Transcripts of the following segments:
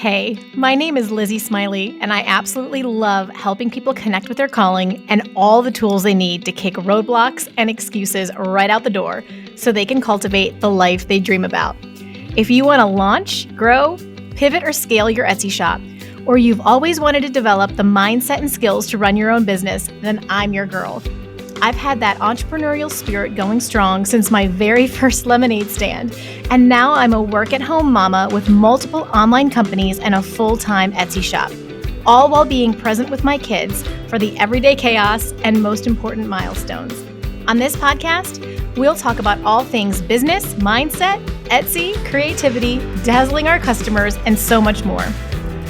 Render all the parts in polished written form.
Hey, my name is Lizzie Smiley, and I absolutely love helping people connect with their calling and all the tools they need to kick roadblocks and excuses right out the door so they can cultivate the life they dream about. If you want to launch, grow, pivot, or scale your Etsy shop, or you've always wanted to develop the mindset and skills to run your own business, then I'm your girl. I've had that entrepreneurial spirit going strong since my very first lemonade stand, and now I'm a work-at-home mama with multiple online companies and a full-time Etsy shop, all while being present with my kids for the everyday chaos and most important milestones. On this podcast, we'll talk about all things business, mindset, Etsy, creativity, dazzling our customers, and so much more.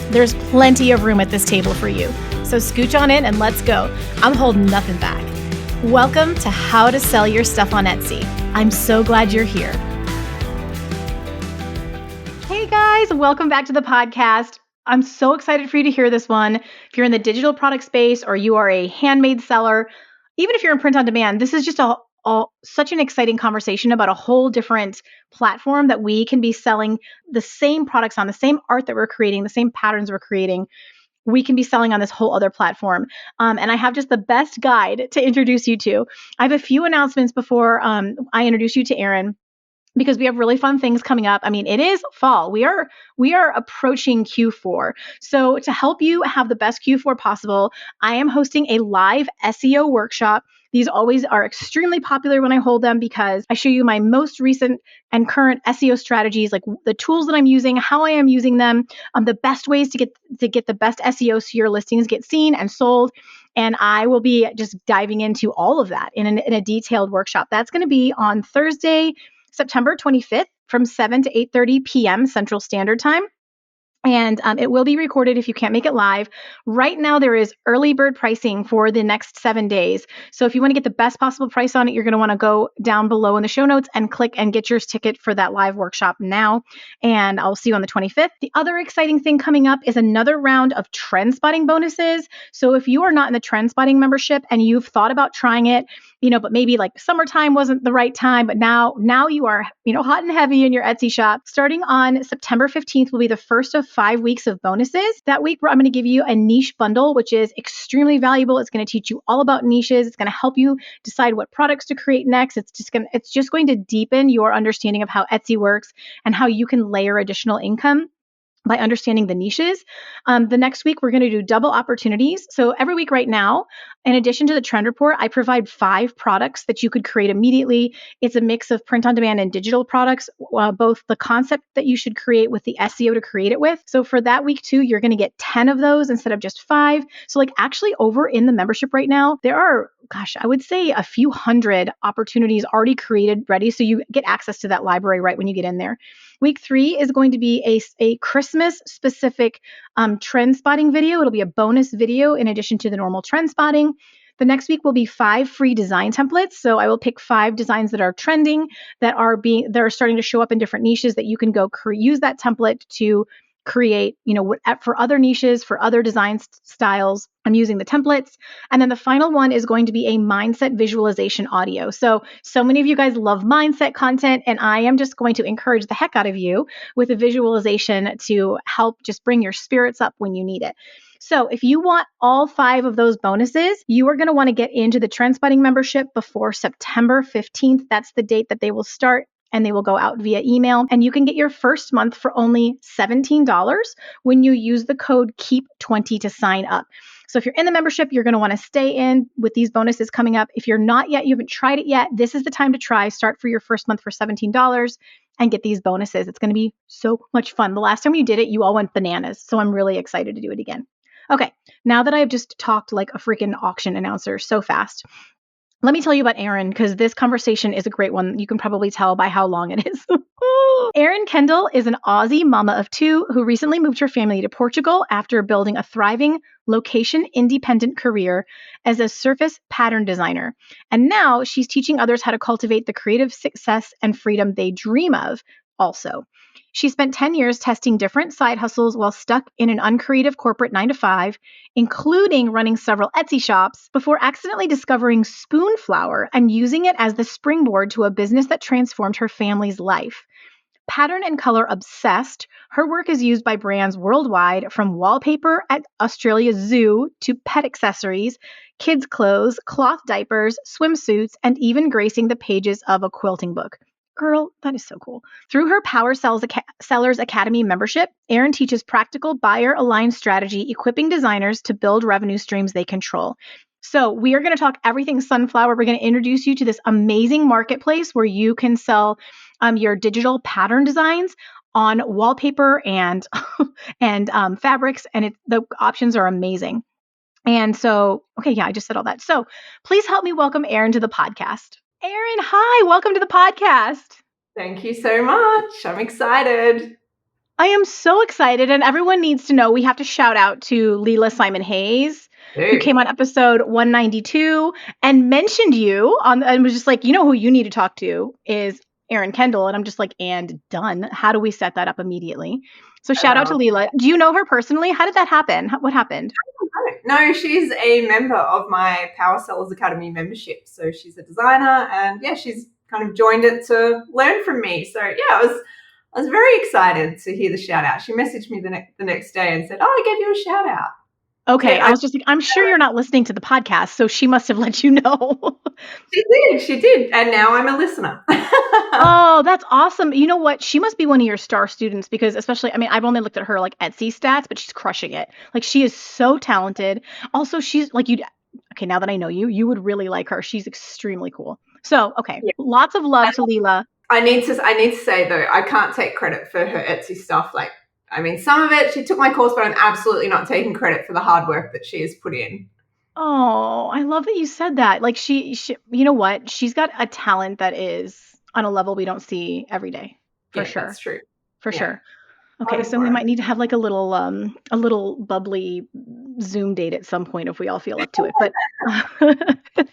There's plenty of room at this table for you, so scooch on in and let's go. I'm holding nothing back. Welcome to How to Sell Your Stuff on Etsy. I'm so glad you're here. Hey guys, welcome back to the podcast. I'm so excited for you to hear this one. If you're in the digital product space or you are a handmade seller, even if you're in print on demand, this is just such an exciting conversation about a whole different platform that we can be selling the same products on, the same art that we're creating, the same patterns we're creating. We can be selling on this whole other platform. And I have just the best guide to introduce you to. I have a few announcements before I introduce you to Erin, because we have really fun things coming up. I mean, it is fall. We are approaching Q4. So to help you have the best Q4 possible, I am hosting a live SEO workshop. These always are extremely popular when I hold them because I show you my most recent and current SEO strategies, like the tools that I'm using, how I am using them, the best ways to get the best SEO so your listings get seen and sold. And I will be just diving into all of that in a detailed workshop. That's going to be on Thursday, September 25th from 7 to 8:30 p.m. Central Standard Time. And it will be recorded if you can't make it live. Right now, there is early bird pricing for the next 7 days. So if you want to get the best possible price on it, you're going to want to go down below in the show notes and click and get your ticket for that live workshop now. And I'll see you on the 25th. The other exciting thing coming up is another round of Trendspotting Bonuses. So if you are not in the Trendspotting membership and you've thought about trying it, but maybe like summertime wasn't the right time, but now you are, hot and heavy in your Etsy shop. Starting on September 15th will be the first of 5 weeks of bonuses. That week, I'm going to give you a niche bundle, which is extremely valuable. It's going to teach you all about niches. It's going to help you decide what products to create next. It's just going to deepen your understanding of how Etsy works and how you can layer additional income by understanding the niches. The next week, we're going to do double opportunities. So every week right now, in addition to the trend report, I provide 5 products that you could create immediately. It's a mix of print on demand and digital products, both the concept that you should create with the SEO to create it with. So for that week too, you're going to get 10 of those instead of just 5. So actually over in the membership right now, there are, I would say a few hundred opportunities already created, ready. So you get access to that library right when you get in there. Week 3 is going to be a Christmas specific trend spotting video. It'll be a bonus video in addition to the normal trend spotting. The next week will be 5 free design templates. So I will pick 5 designs that are trending, that are starting to show up in different niches that you can go use that template to create, for other niches, for other design styles. I'm using the templates. And then the final one is going to be a mindset visualization audio. So many of you guys love mindset content, and I am just going to encourage the heck out of you with a visualization to help just bring your spirits up when you need it. So if you want all 5 of those bonuses, you are going to want to get into the Trendspotting membership before September 15th. That's the date that they will start, and they will go out via email. And you can get your first month for only $17 when you use the code KEEP20 to sign up. So if you're in the membership, you're going to want to stay in with these bonuses coming up. If you're not yet, you haven't tried it yet, this is the time to try. Start for your first month for $17 and get these bonuses. It's going to be so much fun. The last time you did it, you all went bananas. So I'm really excited to do it again. Okay, now that I've just talked like a freaking auction announcer so fast, let me tell you about Erin, because this conversation is a great one. You can probably tell by how long it is. Erin Kendal is an Aussie mama of 2 who recently moved her family to Portugal after building a thriving, location-independent career as a surface pattern designer. And now she's teaching others how to cultivate the creative success and freedom they dream of also. She spent 10 years testing different side hustles while stuck in an uncreative corporate 9-to-5, including running several Etsy shops, before accidentally discovering Spoonflower and using it as the springboard to a business that transformed her family's life. Pattern and color obsessed, her work is used by brands worldwide, from wallpaper at Australia's zoo to pet accessories, kids' clothes, cloth diapers, swimsuits, and even gracing the pages of a quilting book. Girl, that is so cool. Through her Sellers Academy membership, Erin teaches practical buyer-aligned strategy, equipping designers to build revenue streams they control. So we are going to talk everything sunflower. We're going to introduce you to this amazing marketplace where you can sell your digital pattern designs on wallpaper and and fabrics, and the options are amazing. And so, okay, yeah, I just said all that. So please help me welcome Erin to the podcast. Erin, hi, welcome to the podcast. Thank you so much. I'm excited. I am so excited, and everyone needs to know we have to shout out to Leela Simon Hayes, who came on episode 192 and mentioned you and was just like, you know who you need to talk to is Erin Kendal. And I'm just like, and done. How do we set that up immediately? So shout out to Leela. Do you know her personally? How did that happen? What happened? No, she's a member of my Power Sellers Academy membership. So she's a designer, and yeah, she's kind of joined it to learn from me. So yeah, I was very excited to hear the shout out. She messaged me the next day and said, "Oh, I gave you a shout out." Okay, I was just like, I'm sure you're not listening to the podcast, so she must have let you know. She did, and now I'm a listener. Oh, that's awesome. You know what? She must be one of your star students because especially, I mean, I've only looked at her like Etsy stats, but she's crushing it. Like she is so talented. Also, she's like okay, now that I know you, you would really like her. She's extremely cool. So, okay, lots of love to Leela. I need to say though, I can't take credit for her Etsy stuff. Like, I mean, some of it, she took my course, but I'm absolutely not taking credit for the hard work that she has put in. Oh, I love that you said that. Like she you know what? She's got a talent that is on a level we don't see every day. For sure. That's true. For sure. Okay, so we might need to have like a little bubbly Zoom date at some point if we all feel up to it. But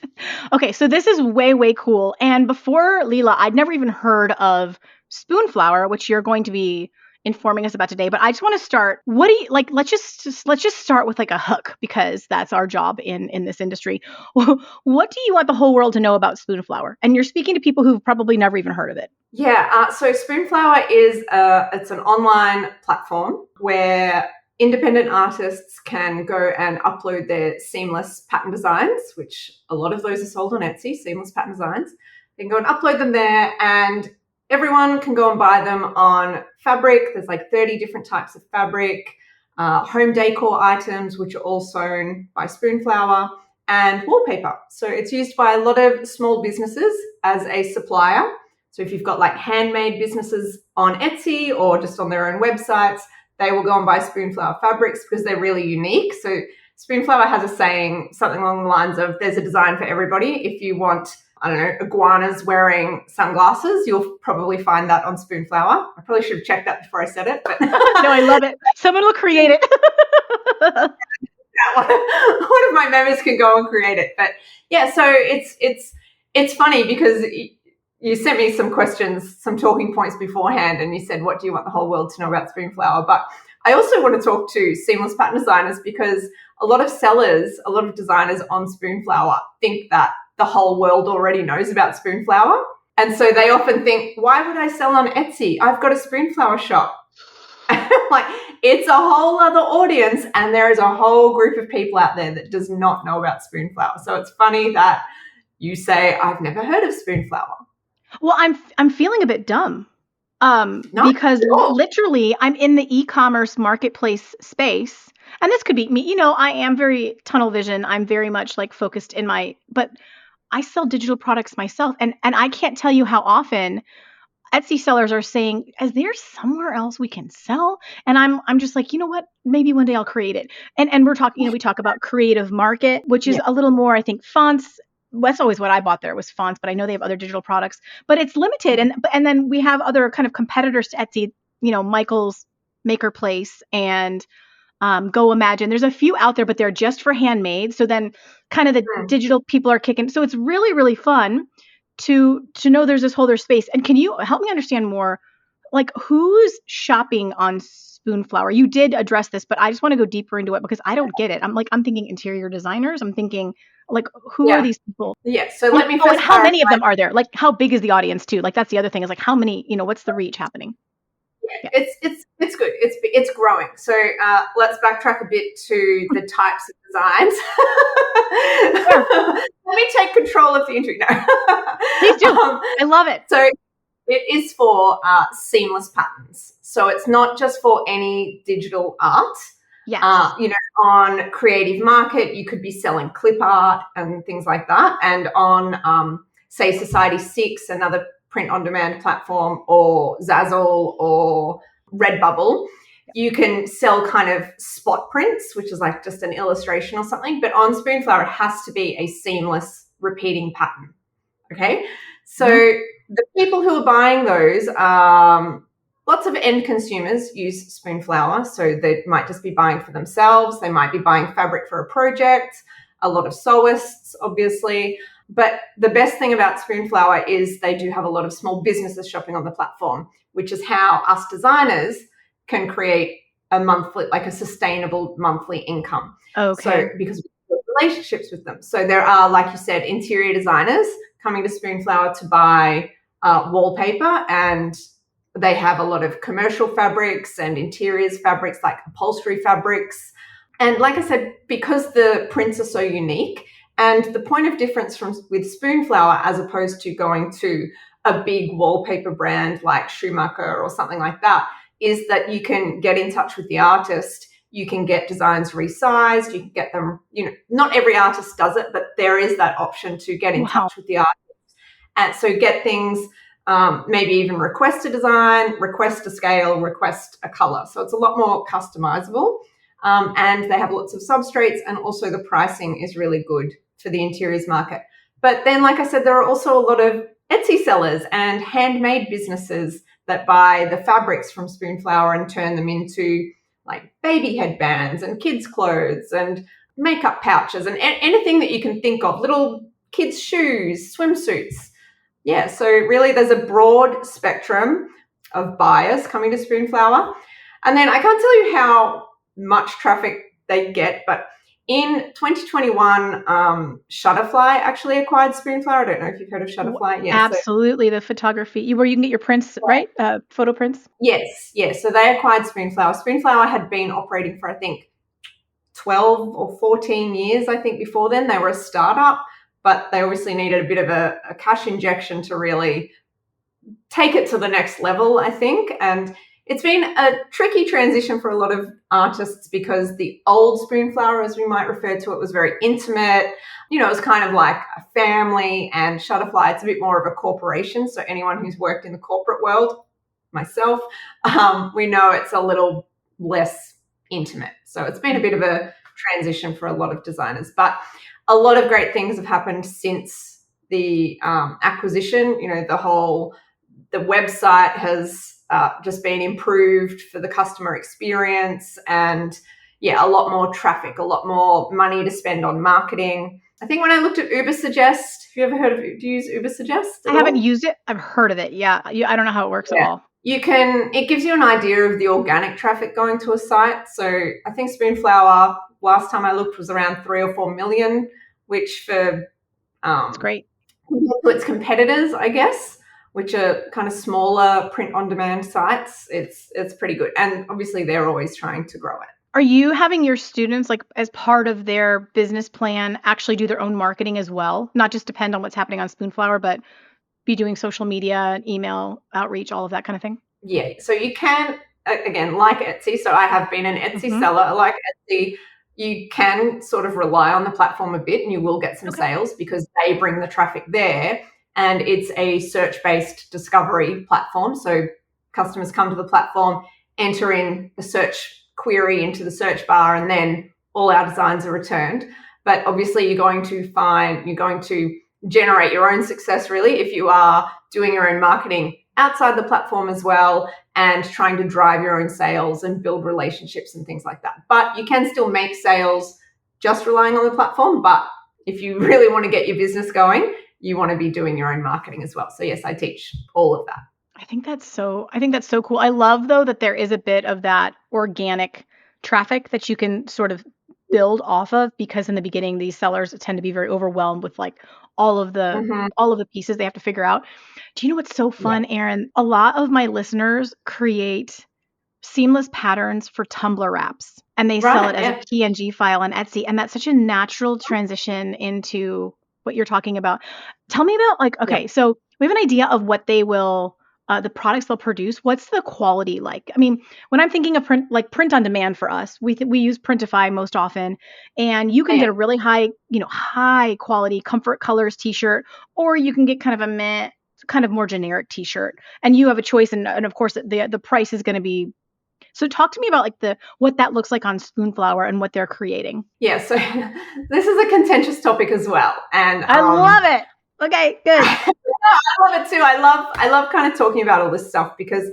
okay, so this is way, way cool. And before Leela, I'd never even heard of Spoonflower, which you're going to be informing us about today. But I just want to start. What do you like? Let's just start with like a hook because that's our job in this industry. What do you want the whole world to know about Spoonflower? And you're speaking to people who've probably never even heard of it. Yeah, so Spoonflower is it's an online platform where independent artists can go and upload their seamless pattern designs, which a lot of those are sold on Etsy, seamless pattern designs. They can go and upload them there, and everyone can go and buy them on fabric. There's like 30 different types of fabric, home decor items, which are all sewn by Spoonflower, and wallpaper. So it's used by a lot of small businesses as a supplier. So if you've got like handmade businesses on Etsy or just on their own websites, they will go and buy Spoonflower fabrics because they're really unique. So Spoonflower has a saying, something along the lines of, there's a design for everybody. If you want, I don't know, iguanas wearing sunglasses, you'll probably find that on Spoonflower. I probably should have checked that before I said it. But no, I love it. Someone will create it. One of my members can go and create it. But yeah, so it's funny because you sent me some questions, some talking points beforehand, and you said, what do you want the whole world to know about Spoonflower? But I also want to talk to seamless pattern designers because a lot of sellers, a lot of designers on Spoonflower think that the whole world already knows about Spoonflower. And so they often think, why would I sell on Etsy? I've got a Spoonflower shop. Like, it's a whole other audience, and there is a whole group of people out there that does not know about Spoonflower. So it's funny that you say, I've never heard of Spoonflower. Well, I'm feeling a bit dumb because literally I'm in the e-commerce marketplace space, and this could be me. You know, I am very tunnel vision. I'm very much like focused but I sell digital products myself, and I can't tell you how often Etsy sellers are saying, is there somewhere else we can sell? And I'm just like, you know what? Maybe one day I'll create it. And we're talking, we talk about Creative Market, which is a little more, I think, fonts. That's always what I bought there was fonts, but I know they have other digital products, but it's limited. And then we have other kind of competitors to Etsy, you know, Michael's Maker Place and Go Imagine. There's a few out there, but they're just for handmade. So then kind of the digital people are kicking. So it's really, really fun to know there's this whole other space. And can you help me understand more? like who's shopping on Spoonflower? You did address this, but I just want to go deeper into it because I don't get it. I'm thinking interior designers. I'm thinking like, who are Yeah. these people? Yeah. So let me And first how clarify. many of them are there? Like, how big is the audience too? Like, that's the other thing is like, how many, what's the reach happening? Yeah. It's good. It's growing. So let's backtrack a bit to the types of designs. Let me take control of the intro. No. Please do. I love it. So it is for seamless patterns. So it's not just for any digital art. Yes. On Creative Market, you could be selling clip art and things like that. And on, say, Society6, another print-on-demand platform, or Zazzle or Redbubble, you can sell kind of spot prints, which is like just an illustration or something. But on Spoonflower, it has to be a seamless repeating pattern. Okay? So the people who are buying those, lots of end consumers use Spoonflower. So they might just be buying for themselves. They might be buying fabric for a project. A lot of sewists, obviously. But the best thing about Spoonflower is they do have a lot of small businesses shopping on the platform, which is how us designers can create a monthly, like a sustainable monthly income. Okay. So because we have relationships with them. So there are, like you said, interior designers coming to Spoonflower to buy wallpaper, and they have a lot of commercial fabrics and interiors fabrics like upholstery fabrics. And like I said, because the prints are so unique, and the point of difference with Spoonflower as opposed to going to a big wallpaper brand like Schumacher or something like that, is that you can get in touch with the artist. You can get designs resized. You can get them, not every artist does it, but there is that option to get in touch with the artist. And so get things, maybe even request a design, request a scale, request a color. So it's a lot more customizable. And they have lots of substrates, and also the pricing is really good for the interiors market. But then, like I said, there are also a lot of Etsy sellers and handmade businesses that buy the fabrics from Spoonflower and turn them into like baby headbands and kids' clothes and makeup pouches and anything that you can think of, little kids' shoes, swimsuits. Yeah, so really there's a broad spectrum of buyers coming to Spoonflower. And then I can't tell you how much traffic they get, but in 2021, Shutterfly actually acquired Spoonflower. I don't know if you've heard of Shutterfly. Yeah, absolutely. The photography, where you can get your prints, right? Photo prints. Yes. So they acquired Spoonflower. Spoonflower had been operating for, I think, 12 or 14 years, I think, before then. They were a startup, but they obviously needed a bit of a cash injection to really take it to the next level, I think. And it's been a tricky transition for a lot of artists because the old Spoonflower, as we might refer to it, was very intimate. It was kind of like a family, and Shutterfly, it's a bit more of a corporation. So anyone who's worked in the corporate world, myself, we know it's a little less intimate. So it's been a bit of a transition for a lot of designers. But a lot of great things have happened since the acquisition. The website has just been improved for the customer experience, and a lot more traffic, a lot more money to spend on marketing. I think when I looked at Ubersuggest, have you ever heard of it? Do you use Ubersuggest? I haven't used it. I've heard of it. Yeah. I don't know how it works at all. It gives you an idea of the organic traffic going to a site. So I think Spoonflower, last time I looked, was around 3 or 4 million, which for that's great. To its competitors, I guess, which are kind of smaller print-on-demand sites, it's pretty good. And obviously, they're always trying to grow it. Are you having your students, like as part of their business plan, actually do their own marketing as well? Not just depend on what's happening on Spoonflower, but be doing social media, email outreach, all of that kind of thing? Yeah. So you can, again, like Etsy. So I have been an Etsy seller. Like Etsy, you can sort of rely on the platform a bit, and you will get some sales because they bring the traffic there. And it's a search-based discovery platform. So customers come to the platform, enter in a search query into the search bar, and then all our designs are returned. But obviously you're going to generate your own success, really, if you are doing your own marketing outside the platform as well, and trying to drive your own sales and build relationships and things like that. But you can still make sales just relying on the platform. But if you really want to get your business going, you want to be doing your own marketing as well. So yes, I teach all of that. I think that's so cool. I love though that there is a bit of that organic traffic that you can sort of build off of, because in the beginning these sellers tend to be very overwhelmed with like all of the Hmm. all of the pieces they have to figure out. Do you know what's so Yeah. fun, Erin? A lot of my listeners create seamless patterns for tumbler wraps, and they sell it Right. as a Yeah. PNG file on Etsy, and that's such a natural transition into what you're talking about. Tell me about, like, Yeah. okay, so we have an idea of what they will the products they'll produce. What's the quality like? I mean, when I'm thinking of print on demand for us, we use Printify most often, and you can Yeah. get a really high, high quality comfort colors t-shirt, or you can get kind of a meh, kind of more generic t-shirt, and you have a choice, and of course the price is going to be. So talk to me about like the what that looks like on Spoonflower and what they're creating. Yeah. So this is a contentious topic as well, and I love it. Okay, good. I love it too. I love kind of talking about all this stuff because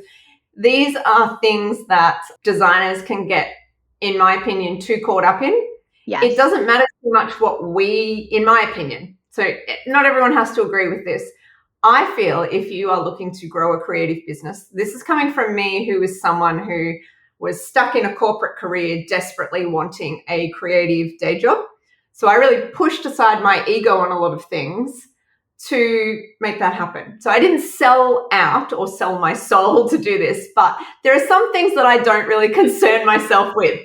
these are things that designers can get, in my opinion, too caught up in. It Yes. doesn't matter too much what we, in my opinion, so not everyone has to agree with this. I feel if you are looking to grow a creative business, this is coming from me, who is someone who was stuck in a corporate career, desperately wanting a creative day job. So I really pushed aside my ego on a lot of things to make that happen. So I didn't sell out or sell my soul to do this, but there are some things that I don't really concern myself with.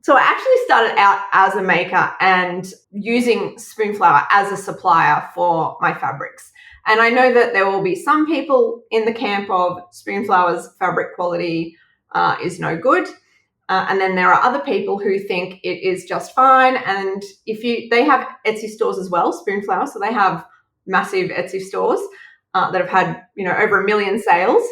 So I actually started out as a maker and using Spoonflower as a supplier for my fabrics. And I know that there will be some people in the camp of Spoonflower's fabric quality is no good. And then there are other people who think it is just fine. And they have Etsy stores as well, Spoonflower. So they have massive Etsy stores that have had, over 1 million sales.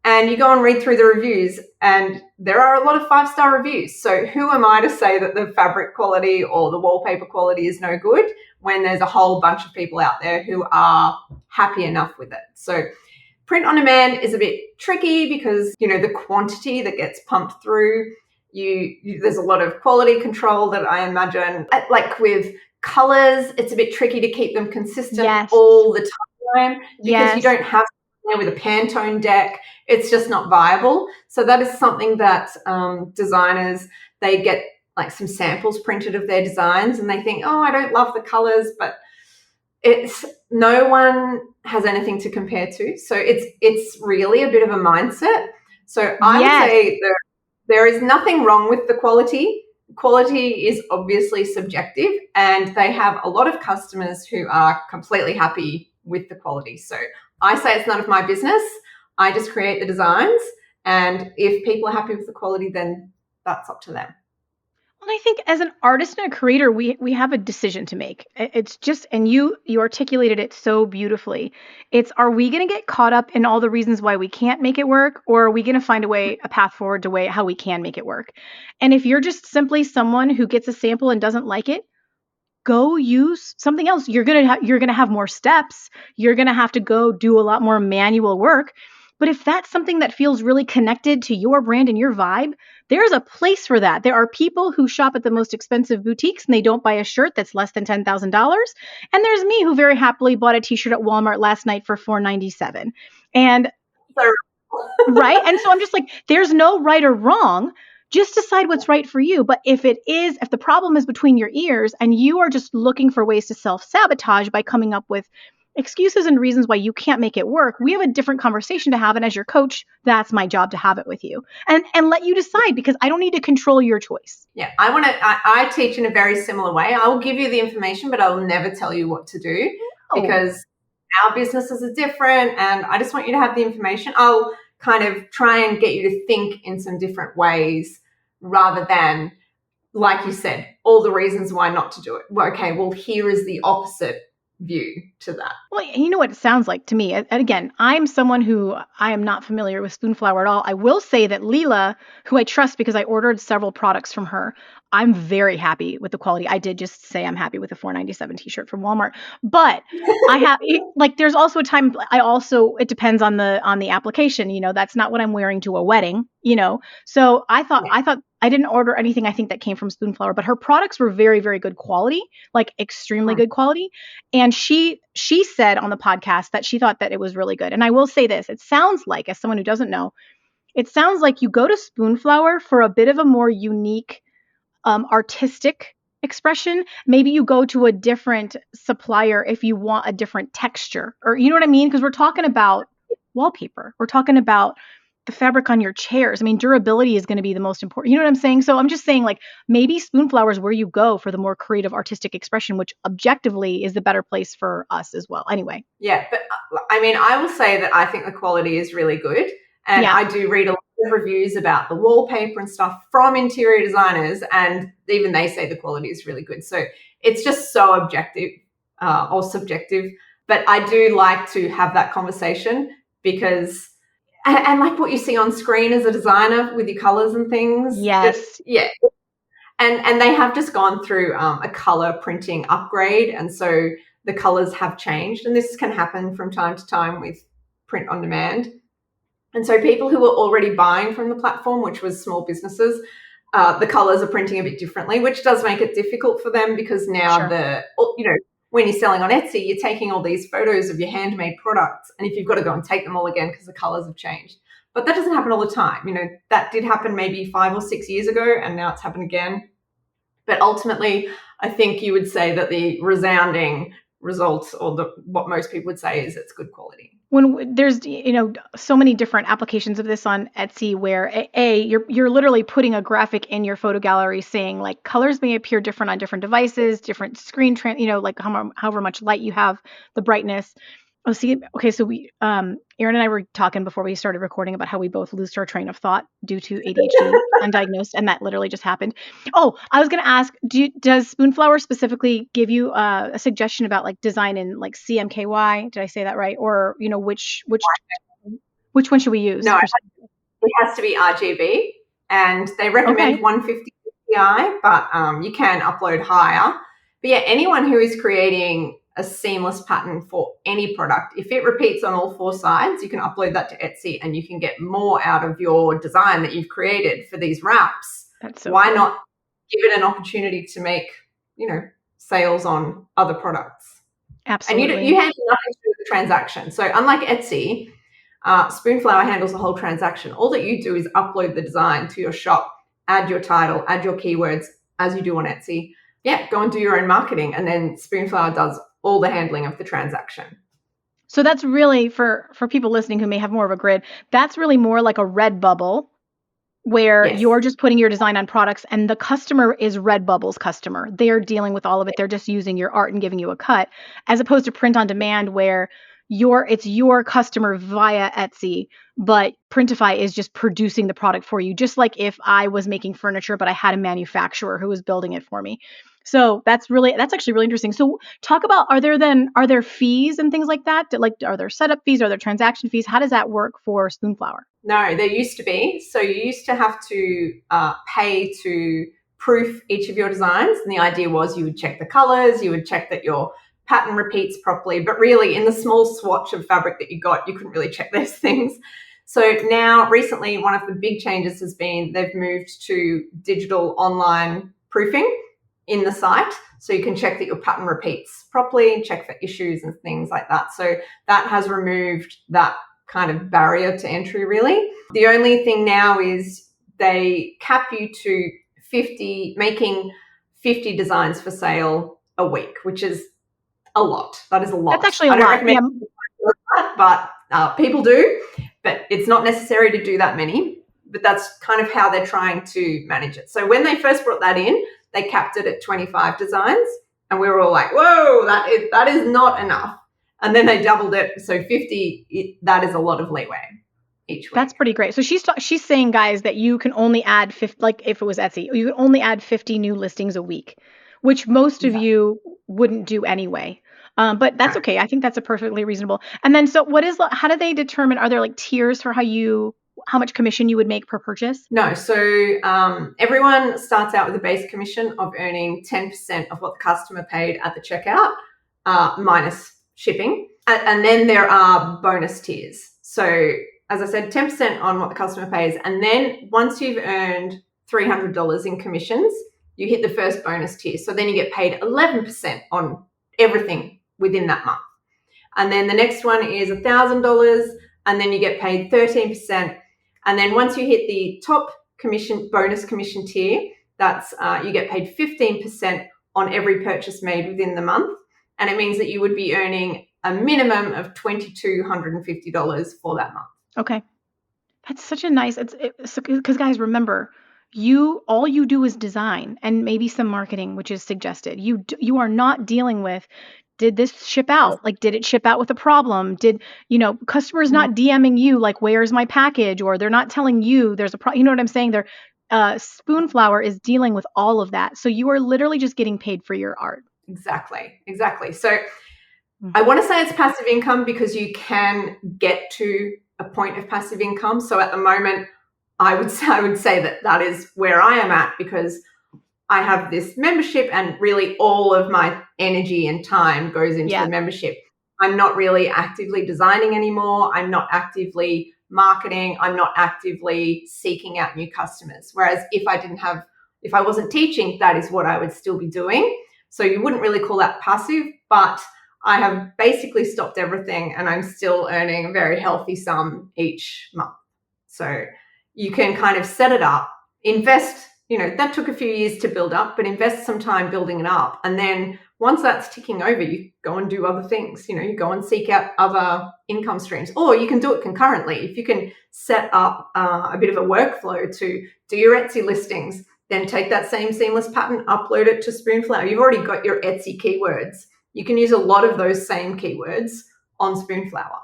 And you go and read through the reviews, and there are a lot of 5-star reviews. So who am I to say that the fabric quality or the wallpaper quality is no good when there's a whole bunch of people out there who are happy enough with it? So print on demand is a bit tricky because, the quantity that gets pumped through, there's a lot of quality control that I imagine. Like with colors, it's a bit tricky to keep them consistent Yes. all the time because you Yes. don't have with a Pantone deck. It's just not viable. So that is something that designers, they get like some samples printed of their designs and they think, oh, I don't love the colors, but no one has anything to compare to. So it's really a bit of a mindset. So I would Yes. say that there is nothing wrong with the quality. Quality is obviously subjective, and they have a lot of customers who are completely happy with the quality. So I say it's none of my business. I just create the designs, and if people are happy with the quality, then that's up to them. And I think as an artist and a creator, we have a decision to make. It's just, and you articulated it so beautifully. It's, are we going to get caught up in all the reasons why we can't make it work, or are we going to find a path forward to way how we can make it work? And if you're just simply someone who gets a sample and doesn't like it, go use something else. You're gonna have more steps. You're gonna have to go do a lot more manual work. But if that's something that feels really connected to your brand and your vibe, there's a place for that. There are people who shop at the most expensive boutiques and they don't buy a shirt that's less than $10,000. And there's me who very happily bought a t-shirt at Walmart last night for $4.97. And So right? And so I'm just like, there's no right or wrong. Just decide what's right for you. But if the problem is between your ears and you are just looking for ways to self-sabotage by coming up with excuses and reasons why you can't make it work, we have a different conversation to have. And as your coach, that's my job to have it with you and let you decide, because I don't need to control your choice. yeah, I teach in a very similar way. I will give you the information, but I will never tell you what to do because our businesses are different and I just want you to have the information. I'll kind of try and get you to think in some different ways rather than, like you said, all the reasons why not to do it. Well, okay, well, here is the opposite view to that. Well, you know what it sounds like to me. And again, I'm someone who I am not familiar with Spoonflower at all. I will say that Leela, who I trust because I ordered several products from her, I'm very happy with the quality. I did just say I'm happy with the $4.97 t-shirt from Walmart, but I have like there's also a time it depends on the application. That's not what I'm wearing to a wedding. So I thought I didn't order anything I think that came from Spoonflower, but her products were very, very good quality, like extremely good quality. And she said on the podcast that she thought that it was really good. And I will say this, it sounds like, as someone who doesn't know, it sounds like you go to Spoonflower for a bit of a more unique, artistic expression. Maybe you go to a different supplier if you want a different texture, or you know what I mean? Because we're talking about wallpaper. We're talking about the fabric on your chairs. I mean, durability is going to be the most important. You know what I'm saying? So I'm just saying, like, maybe Spoonflower is where you go for the more creative, artistic expression, which objectively is the better place for us as well. Anyway. Yeah, but I mean, I will say that I think the quality is really good. And I do read a lot of reviews about the wallpaper and stuff from interior designers, and even they say the quality is really good. So it's just so objective or subjective. But I do like to have that conversation because, and like what you see on screen as a designer with your colors and things. Yes. And they have just gone through a color printing upgrade. And so the colors have changed. And this can happen from time to time with print on demand. And so people who were already buying from the platform, which was small businesses, the colors are printing a bit differently, which does make it difficult for them because now when you're selling on Etsy, you're taking all these photos of your handmade products. And if you've got to go and take them all again because the colors have changed. But that doesn't happen all the time. You know, that did happen maybe 5 or 6 years ago, and now it's happened again. But ultimately, I think you would say that the resounding results, or what most people would say, is it's good quality. When there's, so many different applications of this on Etsy where you're literally putting a graphic in your photo gallery saying, like, colors may appear different on different devices, different screen, like however much light you have, the brightness. Oh, see, okay, so Erin and I were talking before we started recording about how we both lose our train of thought due to ADHD, undiagnosed, and that literally just happened. Oh, I was going to ask, does Spoonflower specifically give you a suggestion about like design in like CMKY? Did I say that right? Or, which one should we use? No, it has to be RGB, and they recommend 150 ppi, but you can upload higher. But yeah, anyone who is creating a seamless pattern for any product, if it repeats on all 4 sides, you can upload that to Etsy and you can get more out of your design that you've created for these wraps. Why not give it an opportunity to make, sales on other products? Absolutely. And you handle nothing to do with the transaction. So unlike Etsy, Spoonflower handles the whole transaction. All that you do is upload the design to your shop, add your title, add your keywords as you do on Etsy. Yeah, go and do your own marketing, and then Spoonflower does all the handling of the transaction. So that's really, for people listening who may have more of a grid, that's really more like a Redbubble where you're just putting your design on products and the customer is Redbubble's customer. They're dealing with all of it. They're just using your art and giving you a cut, as opposed to print on demand where it's your customer via Etsy, but Printify is just producing the product for you. Just like if I was making furniture, but I had a manufacturer who was building it for me. So that's actually really interesting. So talk about, are there fees and things like that? Like, are there setup fees? Are there transaction fees? How does that work for Spoonflower? No, there used to be. So you used to have to pay to proof each of your designs. And the idea was you would check the colors, you would check that your pattern repeats properly. But really, in the small swatch of fabric that you got, you couldn't really check those things. So now, recently, one of the big changes has been they've moved to digital online proofing in the site. So you can check that your pattern repeats properly, check for issues and things like that. So that has removed that kind of barrier to entry, really. The only thing now is they cap you to making 50 designs for sale a week, which is a lot. That is a lot. That's actually a lot. I don't recommend that, but people do. But it's not necessary to do that many. But that's kind of how they're trying to manage it. So when they first brought that in, they capped it at 25 designs. And we were all like, whoa, that is not enough. And then they doubled it. So 50, that is a lot of leeway each week. That's pretty great. So she's saying, guys, that you can only add 50, like if it was Etsy, you can only add 50 new listings a week, which most of you wouldn't do anyway. But that's okay. I think that's a perfectly reasonable. And then, so how do they determine, are there like tiers for how much commission you would make per purchase? No. So everyone starts out with a base commission of earning 10% of what the customer paid at the checkout, minus shipping. And then there are bonus tiers. So as I said, 10% on what the customer pays. And then once you've earned $300 in commissions, you hit the first bonus tier. So then you get paid 11% on everything within that month. And then the next one is $1,000, and then you get paid 13%. And then once you hit the top bonus commission tier, that's you get paid 15% on every purchase made within the month. And it means that you would be earning a minimum of $2,250 for that month. Okay. That's such a nice, because guys, remember, all you do is design and maybe some marketing, which is suggested. You are not dealing with, did this ship out? Like, did it ship out with a problem? Customers not DMing you like, where's my package? Or they're not telling you there's a problem. You know what I'm saying? Spoonflower is dealing with all of that. So you are literally just getting paid for your art. Exactly. So I want to say it's passive income because you can get to a point of passive income. So at the moment, I would say that is where I am at, because I have this membership and really all of my energy and time goes into the membership. I'm not really actively designing anymore. I'm not actively marketing. I'm not actively seeking out new customers. Whereas if I wasn't teaching, that is what I would still be doing. So you wouldn't really call that passive, but I have basically stopped everything and I'm still earning a very healthy sum each month. So you can kind of set it up, invest, that took a few years to build up, but invest some time building it up. And then once that's ticking over, you go and do other things, you go and seek out other income streams, or you can do it concurrently. If you can set up a bit of a workflow to do your Etsy listings, then take that same seamless pattern, upload it to Spoonflower. You've already got your Etsy keywords. You can use a lot of those same keywords on Spoonflower.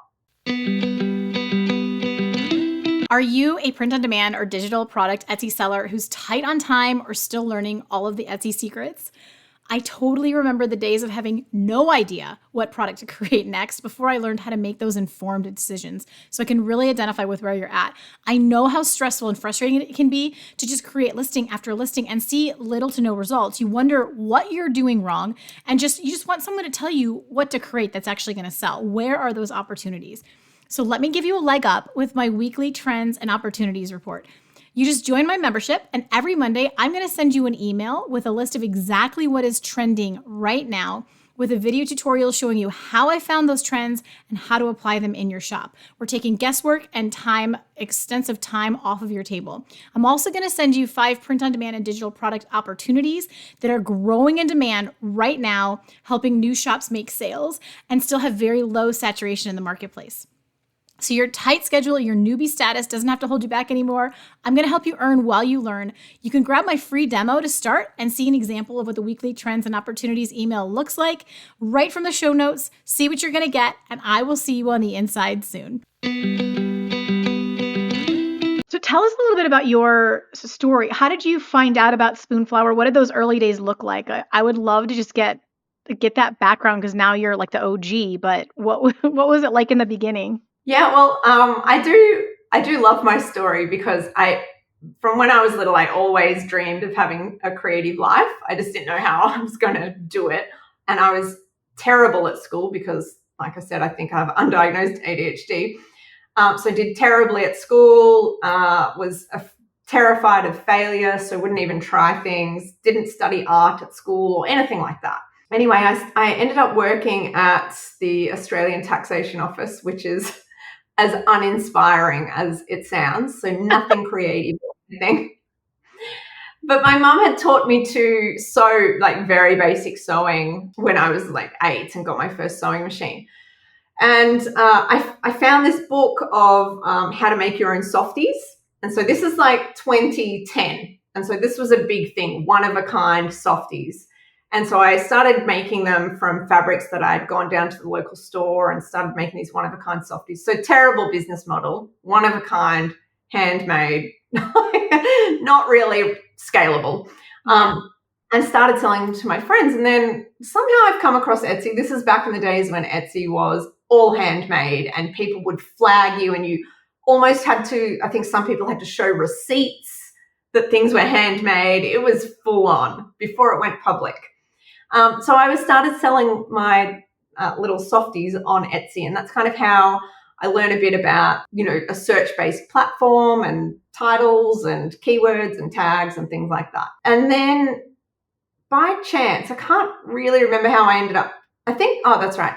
Are you a print-on-demand or digital product Etsy seller who's tight on time or still learning all of the Etsy secrets? I totally remember the days of having no idea what product to create next before I learned how to make those informed decisions so I can really identify with where you're at. I know how stressful and frustrating it can be to just create listing after listing and see little to no results. You wonder what you're doing wrong and you just want someone to tell you what to create that's actually going to sell. Where are those opportunities? So let me give you a leg up with my weekly trends and opportunities report. You just join my membership, and every Monday, I'm going to send you an email with a list of exactly what is trending right now, with a video tutorial showing you how I found those trends and how to apply them in your shop. We're taking guesswork and extensive time off of your table. I'm also going to send you 5 print-on-demand and digital product opportunities that are growing in demand right now, helping new shops make sales and still have very low saturation in the marketplace. So your tight schedule, your newbie status doesn't have to hold you back anymore. I'm going to help you earn while you learn. You can grab my free demo to start and see an example of what the weekly trends and opportunities email looks like right from the show notes. See what you're going to get, and I will see you on the inside soon. So tell us a little bit about your story. How did you find out about Spoonflower? What did those early days look like? I would love to just get that background, because now you're like the OG, but what was it like in the beginning? Yeah, well, I do love my story, because from when I was little, I always dreamed of having a creative life. I just didn't know how I was going to do it. And I was terrible at school because, like I said, I think I have undiagnosed ADHD. So I did terribly at school, was terrified of failure, so wouldn't even try things, didn't study art at school or anything like that. Anyway, I ended up working at the Australian Taxation Office, which is as uninspiring as it sounds, so nothing creative or anything. But my mum had taught me to sew, like very basic sewing, when I was like 8 and got my first sewing machine. And I found this book of how to make your own softies. And so this is like 2010. And so this was a big thing, one-of-a-kind softies. And so I started making them from fabrics that I had gone down to the local store and started making these one-of-a-kind softies. So terrible business model, one-of-a-kind, handmade, not really scalable. And started selling them to my friends. And then somehow I've come across Etsy. This is back in the days when Etsy was all handmade and people would flag you, and you almost had to, I think some people had to show receipts that things were handmade. It was full on before it went public. So I started selling my little softies on Etsy, and that's kind of how I learn a bit about, a search-based platform and titles and keywords and tags and things like that. And then by chance, I can't really remember how I ended up. I think, that's right.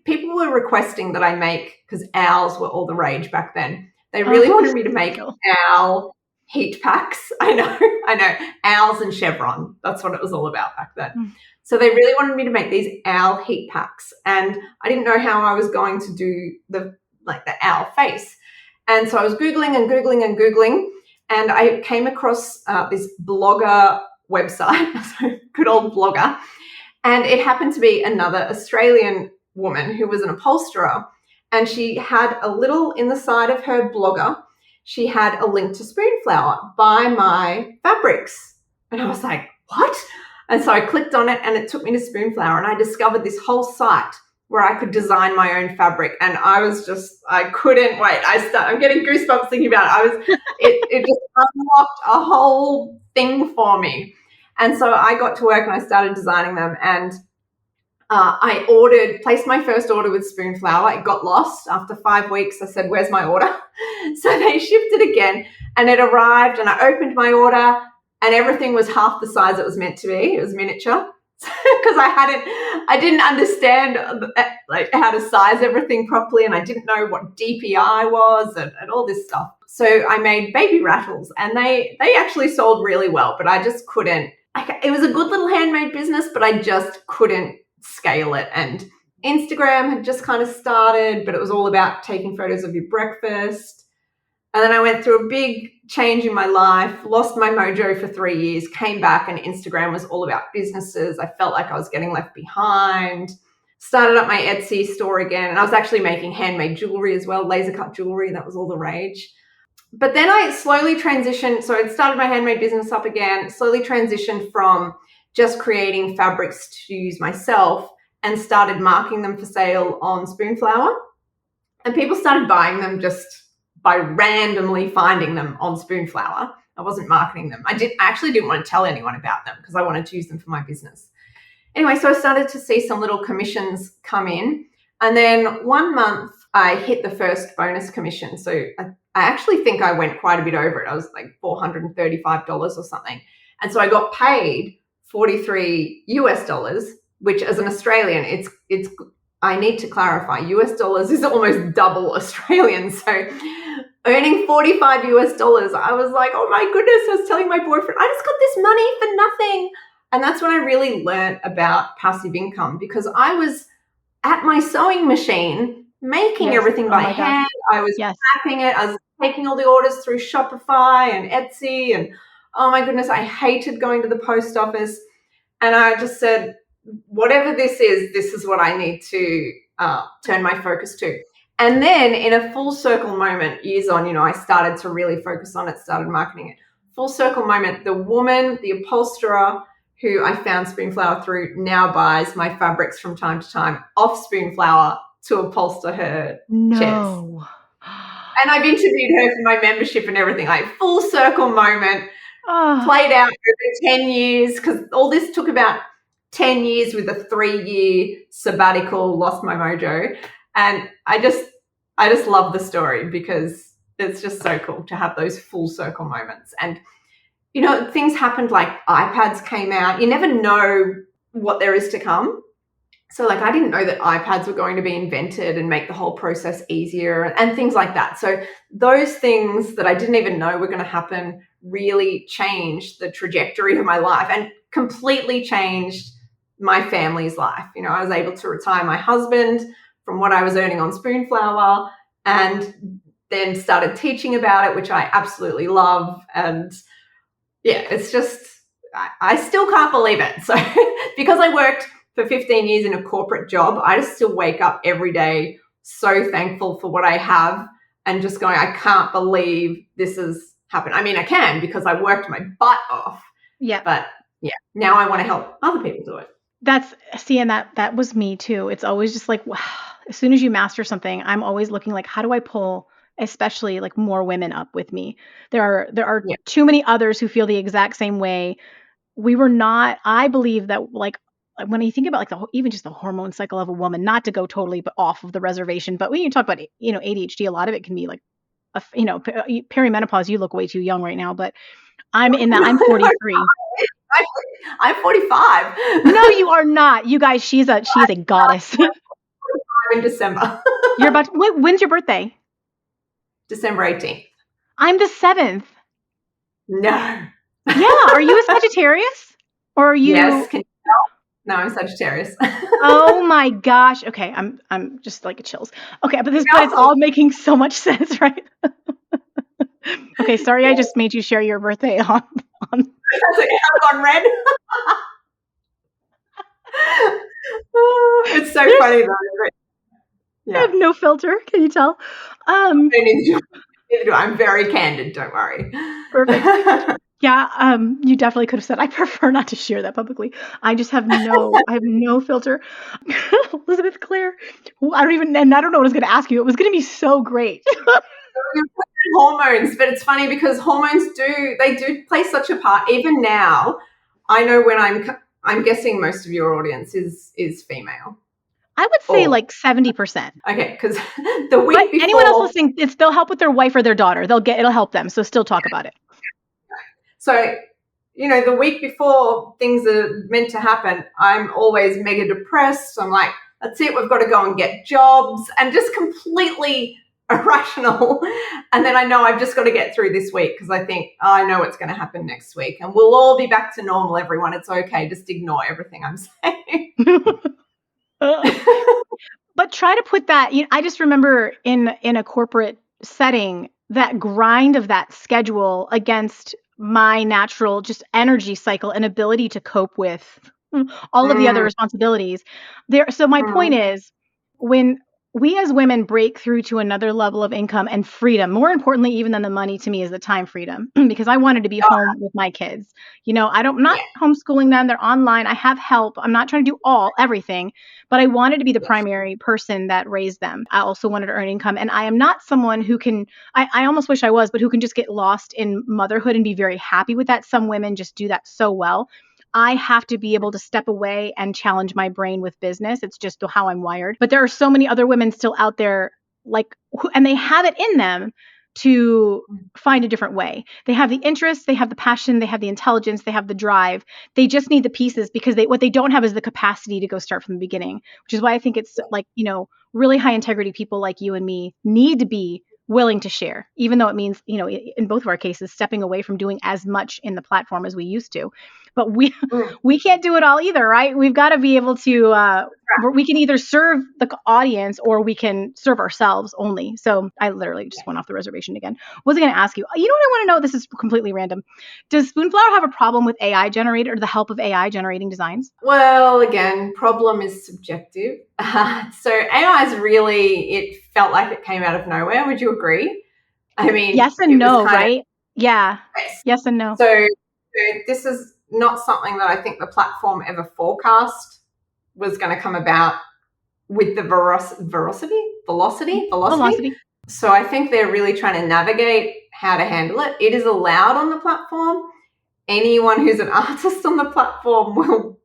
People were requesting that I make, because owls were all the rage back then. They really wanted me to make owl heat packs. I know. Owls and chevron. That's what it was all about back then. So they really wanted me to make these owl heat packs. And I didn't know how I was going to do the owl face. And so I was Googling and Googling and Googling. And I came across this blogger website, so good old blogger. And it happened to be another Australian woman who was an upholsterer. And she had a little, in the side of her blogger, she had a link to Spoonflower, buy my fabrics. And I was like, what? And so I clicked on it and it took me to Spoonflower, and I discovered this whole site where I could design my own fabric. And I couldn't wait. I'm getting goosebumps thinking about it. It just unlocked a whole thing for me. And so I got to work and I started designing them, and I placed my first order with Spoonflower. It got lost after 5 weeks. I said, where's my order? So they shipped it again, and it arrived, and I opened my order and everything was half the size it was meant to be. It was miniature, because I didn't understand how to size everything properly, and I didn't know what DPI was and all this stuff. So I made baby rattles, and they actually sold really well, but I just couldn't. It was a good little handmade business, but I just couldn't scale it. And Instagram had just kind of started, but it was all about taking photos of your breakfast. And then I went through a big change in my life, lost my mojo for 3 years, came back, and Instagram was all about businesses. I felt like I was getting left behind. Started up my Etsy store again, and I was actually making handmade jewelry as well, laser cut jewelry. That was all the rage. But then I slowly transitioned. So I started my handmade business up again, slowly transitioned from just creating fabrics to use myself and started marking them for sale on Spoonflower. And people started buying them just by randomly finding them on Spoonflower. I wasn't marketing them. I actually didn't want to tell anyone about them because I wanted to use them for my business. Anyway, so I started to see some little commissions come in. And then 1 month I hit the first bonus commission. So I actually think I went quite a bit over it. I was like $435 or something. And so I got paid $43 US, which as an Australian, it's I need to clarify, US dollars is almost double Australian. So earning $45 US, I was like, oh my goodness, I was telling my boyfriend, I just got this money for nothing. And that's when I really learned about passive income, because I was at my sewing machine making everything by hand. I was packing it. I was taking all the orders through Shopify and Etsy. And oh my goodness, I hated going to the post office. And I just said, whatever this is what I need to turn my focus to. And then in a full circle moment, years on, I started to really focus on it, started marketing it. Full circle moment, the woman, the upholsterer who I found Spoonflower through, now buys my fabrics from time to time off Spoonflower to upholster her chairs. And I've interviewed her for my membership and everything, like full circle moment, played out over 10 years, because all this took about 10 years with a 3-year sabbatical, lost my mojo. And I just love the story, because it's just so cool to have those full circle moments. And, things happened, like iPads came out. You never know what there is to come. So I didn't know that iPads were going to be invented and make the whole process easier and things like that. So those things that I didn't even know were going to happen really changed the trajectory of my life and completely changed my family's life. I was able to retire my husband from what I was earning on Spoonflower, and then started teaching about it, which I absolutely love. And yeah, it's just, I still can't believe it. So because I worked for 15 years in a corporate job, I just still wake up every day so thankful for what I have, and just going, I can't believe this has happened. I mean, I can, because I worked my butt off. Yeah. But yeah, now I want to help other people do it. And that was me too. It's always just like, wow, as soon as you master something, I'm always looking like, how do I pull especially more women up with me? There are too many others who feel the exact same way. I believe that when you think about like even just the hormone cycle of a woman, not to go totally off of the reservation, but when you talk about, ADHD, a lot of it can be like, perimenopause. You look way too young right now, but I'm 43. I'm 45. No, you are not. You guys, she's a goddess. In December. You're about when's your birthday? December 18th. I'm the 7th. No. Yeah. Are you a Sagittarius? Or are you? Yes. Can you tell? No, I'm Sagittarius. Oh my gosh. Okay. I'm just like chills. Okay. But it's all making so much sense, right? Okay. Sorry. I just made you share your birthday on. On red. It's so funny though. Yeah. I have no filter. Can you tell? I'm very candid. Don't worry. Perfect. Yeah, you definitely could have said, I prefer not to share that publicly. I just have I have no filter. Elizabeth Claire, I don't know what I was going to ask you. It was going to be so great. Hormones, but it's funny because hormones do play such a part. Even now, I know when I'm guessing most of your audience is female. I would say like 70%. Okay, because the week before, anyone else listening, they'll help with their wife or their daughter. It'll help them. So still talk about it. So, the week before things are meant to happen, I'm always mega depressed. I'm like, that's it. We've got to go and get jobs, and just completely irrational. And then I know I've just got to get through this week because I think, I know what's going to happen next week, and we'll all be back to normal, everyone. It's okay. Just ignore everything I'm saying. But try to put that, I just remember in a corporate setting, that grind of that schedule against my natural just energy cycle and ability to cope with all of the other responsibilities there. So my point is, when we as women break through to another level of income and freedom, more importantly, even than the money to me, is the time freedom, because I wanted to be home with my kids. I'm not homeschooling them. They're online. I have help. I'm not trying to do everything, but I wanted to be the primary person that raised them. I also wanted to earn income. And I am not someone who can, I almost wish I was, but who can just get lost in motherhood and be very happy with that. Some women just do that so well. I have to be able to step away and challenge my brain with business. It's just how I'm wired. But there are so many other women still out there, and they have it in them to find a different way. They have the interest, they have the passion, they have the intelligence, they have the drive. They just need the pieces, because what they don't have is the capacity to go start from the beginning, which is why I think it's really high integrity people like you and me need to be willing to share, even though it means, in both of our cases, stepping away from doing as much in the platform as we used to. But we can't do it all either, right? We've got to be able to, we can either serve the audience or we can serve ourselves only. So I literally just went off the reservation again. What was I going to ask you? You know what I want to know? This is completely random. Does Spoonflower have a problem with AI generated, or the help of AI generating designs? Well, again, problem is subjective. So AI is it felt like it came out of nowhere. Would you agree? I mean, yes and no, right? Yeah. Yes and no. So this is not something that I think the platform ever forecast was going to come about with the velocity. So I think they're really trying to navigate how to handle it. It is allowed on the platform. Anyone who's an artist on the platform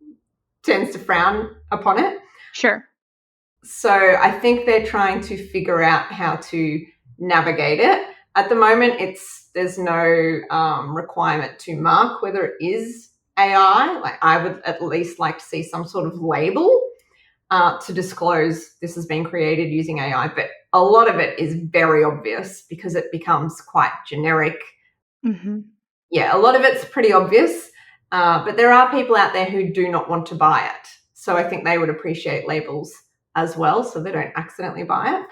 tends to frown upon it. Sure. So I think they're trying to figure out how to navigate it. At the moment, there's no requirement to mark whether it is AI. Like, I would at least like to see some sort of label to disclose this has been created using AI. But a lot of it is very obvious because it becomes quite generic. Mm-hmm. Yeah, a lot of it's pretty obvious. But there are people out there who do not want to buy it. So I think they would appreciate labels as well, so they don't accidentally buy it.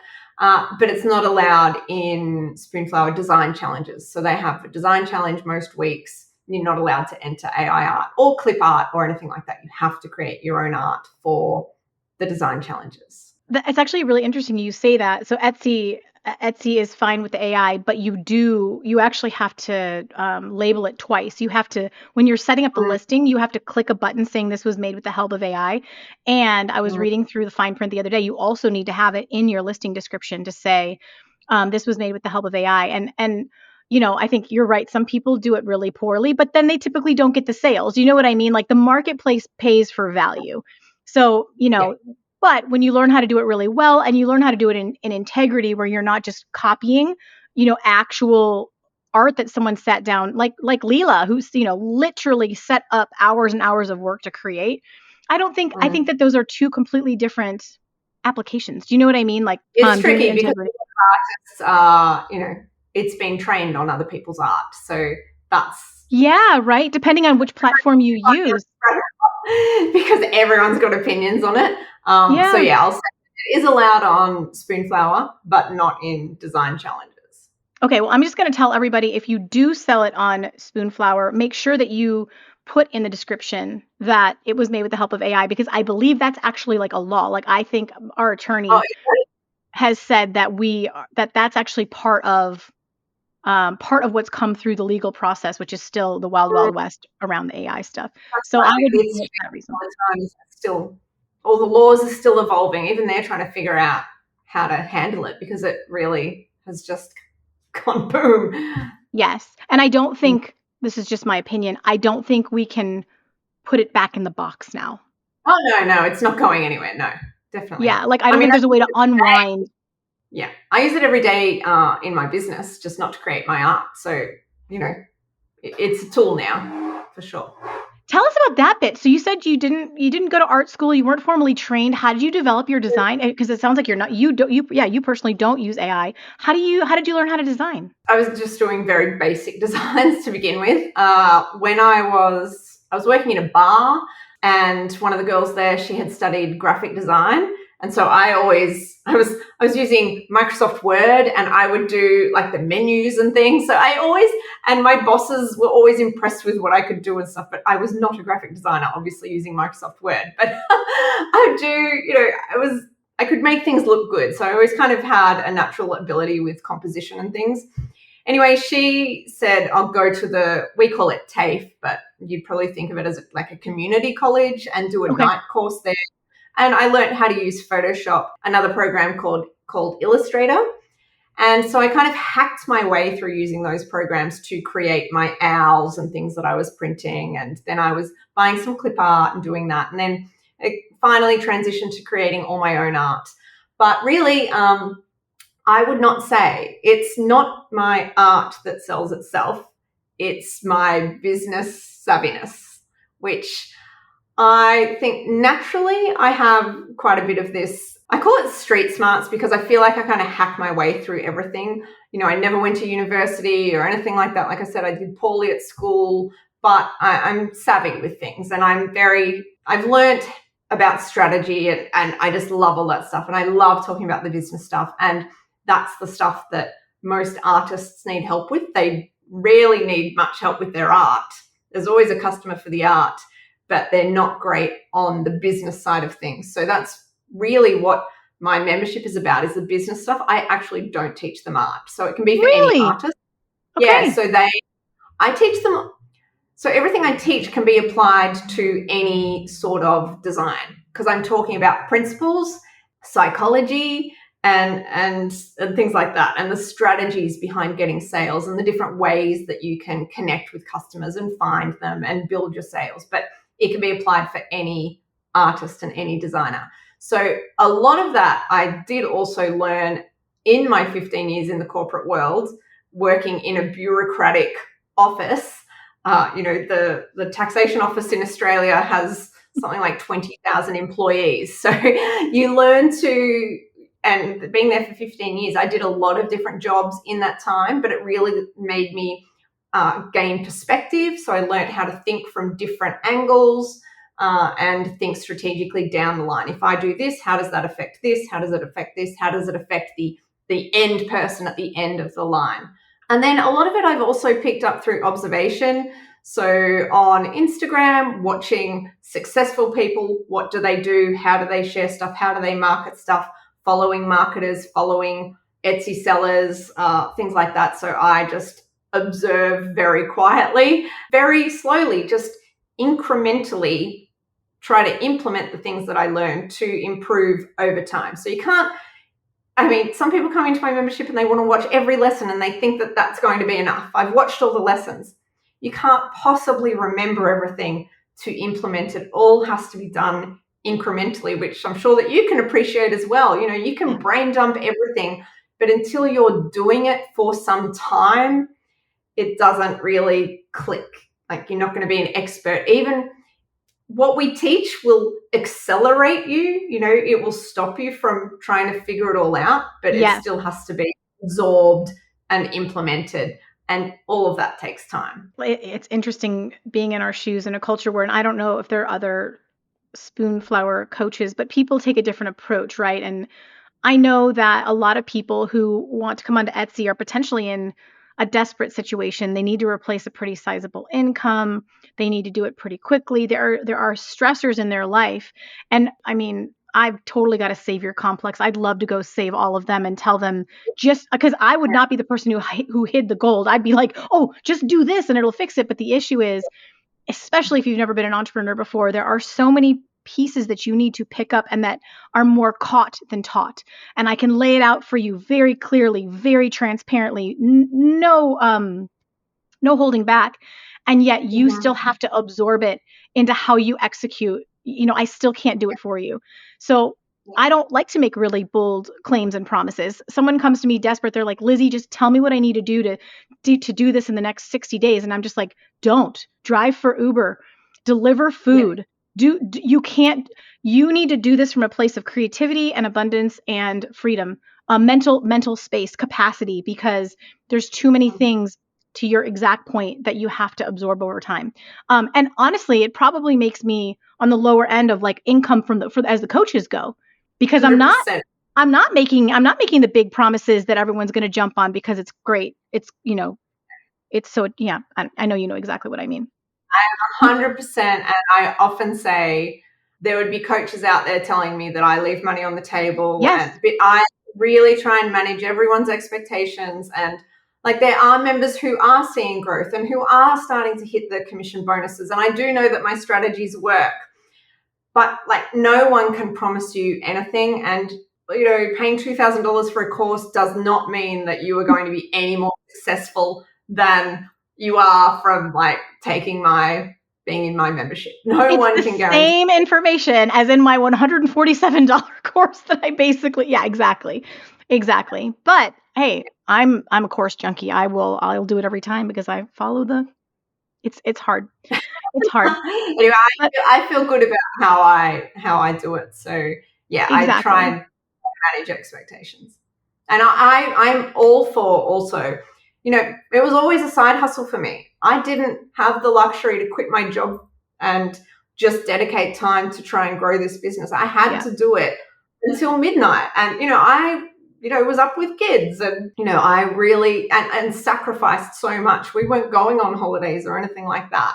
But it's not allowed in Spoonflower design challenges. So they have a design challenge most weeks. You're not allowed to enter AI art or clip art or anything like that. You have to create your own art for the design challenges. It's actually really interesting you say that. So Etsy is fine with the AI, but you actually have to label it twice. You have to, when you're setting up the listing, you have to click a button saying this was made with the help of AI. And I was reading through the fine print the other day. You also need to have it in your listing description to say this was made with the help of AI. And I think you're right. Some people do it really poorly, but then they typically don't get the sales. You know what I mean? Like the marketplace pays for value. So, Yeah. but when you learn how to do it really well and you learn how to do it in integrity where you're not just copying, actual art that someone sat down, like Leela, who's, literally set up hours and hours of work to create. I think that those are two completely different applications. Do you know what I mean? Like It's doing it tricky because integrity. artists are, it's been trained on other people's art. So that's Yeah, right. Depending on which platform you use. because everyone's got opinions on it. So Yeah. yeah, I'll say it is allowed on Spoonflower, but not in design challenges. Okay, well, I'm just going to tell everybody if you do sell it on Spoonflower, make sure that you put in the description that it was made with the help of AI because I believe that's actually like a law. Like I think our Oh, attorney has said that that's actually part of what's come through the legal process, which is still the wild wild west around the AI stuff. that's So I right. wouldn't It's do it for that reason. all the time. It's still, all the laws are still evolving. Even they're trying to figure out how to handle it because it really has just gone boom. Yes, and I don't think this is just my opinion. I don't think we can put it back in the box now. Oh no, it's not going anywhere. No, definitely Yeah, not. like I I don't mean, think there's a way to unwind. yeah, I use it every day in my business, just not to create my art. So it's a tool now for sure. Tell us about that bit. So you said you didn't go to art school, you weren't formally trained. How did you develop your design? Because it sounds like you personally don't use AI. How did you learn how to design? I was just doing very basic designs to begin with. When I was working in a bar, and one of the girls there, she had studied graphic design, and so I was using Microsoft Word, and I would do like the menus and things. So and my bosses were always impressed with what I could do and stuff. But I was not a graphic designer, obviously using Microsoft Word. But I could make things look good. So I always kind of had a natural ability with composition and things. Anyway, she said, I'll go to we call it TAFE, but you'd probably think of it as like a community college, and do a Okay. night course there. And I learned how to use Photoshop, another program called Illustrator. And so I kind of hacked my way through using those programs to create my owls and things that I was printing. And then I was buying some clip art and doing that. And then it finally transitioned to creating all my own art. But really, I would not say it's not my art that sells itself. It's my business savviness, which I think naturally I have quite a bit of this. I call it street smarts because I feel like I kind of hack my way through everything. I never went to university or anything like that. Like I said, I did poorly at school, but I'm savvy with things, and I've learned about strategy, and I just love all that stuff. And I love talking about the business stuff. And that's the stuff that most artists need help with. They rarely need much help with their art. There's always a customer for the art, but they're not great on the business side of things. So that's really what my membership is about, is the business stuff. I actually don't teach them art. So it can be for any artist. Okay. Yeah, so I teach them. So everything I teach can be applied to any sort of design, because I'm talking about principles, psychology, and things like that, and the strategies behind getting sales, and the different ways that you can connect with customers and find them and build your sales. But it can be applied for any artist and any designer. So a lot of that I did also learn in my 15 years in the corporate world, working in a bureaucratic office. The taxation office in Australia has something like 20,000 employees. So you learn to, and being there for 15 years, I did a lot of different jobs in that time, but it really made me gain perspective. So I learned how to think from different angles and think strategically down the line. If I do this, how does that affect this? How does it affect this? How does it affect the end person at the end of the line? And then a lot of it I've also picked up through observation. So on Instagram, watching successful people, what do they do? How do they share stuff? How do they market stuff? Following marketers, following Etsy sellers, things like that. So I just observe very quietly, very slowly, just incrementally try to implement the things that I learned to improve over time. So you can't I mean, some people come into my membership and they want to watch every lesson and they think that that's going to be enough. I've watched all the lessons. You can't possibly remember everything to implement it. All has to be done incrementally, which I'm sure that you can appreciate as well. You know, you can brain dump everything, but until you're doing it for some time, it doesn't really click. Like, you're not going to be an expert. Even what we teach will accelerate you. You know, it will stop you from trying to figure it all out, but it still has to be absorbed and implemented. And all of that takes time. It's interesting being in our shoes in a culture where, and I don't know if there are other Spoonflower coaches, but people take a different approach, right? And I know that a lot of people who want to come onto Etsy are potentially in a desperate situation. They need to replace a pretty sizable income. They need to do it pretty quickly. There are stressors in their life. And I mean, I've totally got a savior complex. I'd love to go save all of them and tell them, just because I would not be the person who hid the gold. I'd be like, "Oh, just do this and it'll fix it." But the issue is, especially if you've never been an entrepreneur before, there are so many pieces that you need to pick up and that are more caught than taught. And I can lay it out for you very clearly, very transparently, no holding back. And yet you still have to absorb it into how you execute. You know, I still can't do it for you. So I don't like to make really bold claims and promises. Someone comes to me desperate. They're like, "Lizzie, just tell me what I need to do to do this in the next 60 days. And I'm just like, don't drive for Uber, deliver food. You can't, you need to do this from a place of creativity and abundance and freedom, mental space, capacity, because there's too many things, to your exact point, that you have to absorb over time. And honestly, it probably makes me on the lower end of like income as the coaches go, because 100%. I'm not making the big promises that everyone's going to jump on because it's great. It's, you know, it's so, yeah, I know, you know exactly what I mean. 100%. And I often say there would be coaches out there telling me that I leave money on the table. Yes. But I really try and manage everyone's expectations. And like, there are members who are seeing growth and who are starting to hit the commission bonuses. And I do know that my strategies work. But like, no one can promise you anything. And, you know, paying $2,000 for a course does not mean that you are going to be any more successful than you are from like being in my membership. No one can guarantee. Same information as in my $147 course that I basically, yeah, exactly. But hey, I'm a course junkie. I'll do it every time because I follow it's hard. It's hard. Anyway, I feel good about how I do it. So yeah, Exactly. I try and manage expectations. And I'm all for also, you know, it was always a side hustle for me. I didn't have the luxury to quit my job and just dedicate time to try and grow this business. I had to do it until midnight. And, you know, I was up with kids and, you know, I really, and sacrificed so much. We weren't going on holidays or anything like that.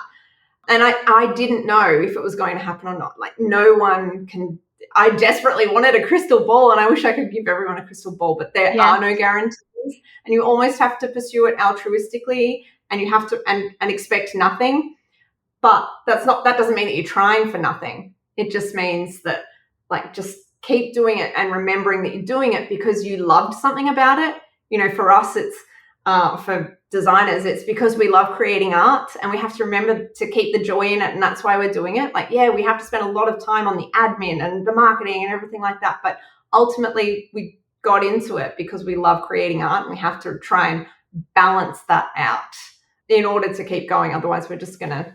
And I didn't know if it was going to happen or not. Like, no one can. I desperately wanted a crystal ball, and I wish I could give everyone a crystal ball, but there are no guarantees. And you almost have to pursue it altruistically, and you have to and expect nothing. But that doesn't mean that you're trying for nothing. It just means that, like, just keep doing it and remembering that you're doing it because you loved something about it. You know, for us, it's for designers, it's because we love creating art, and we have to remember to keep the joy in it, and that's why we're doing it. Like, yeah, we have to spend a lot of time on the admin and the marketing and everything like that, but ultimately we got into it because we love creating art, and we have to try and balance that out in order to keep going. Otherwise, we're just gonna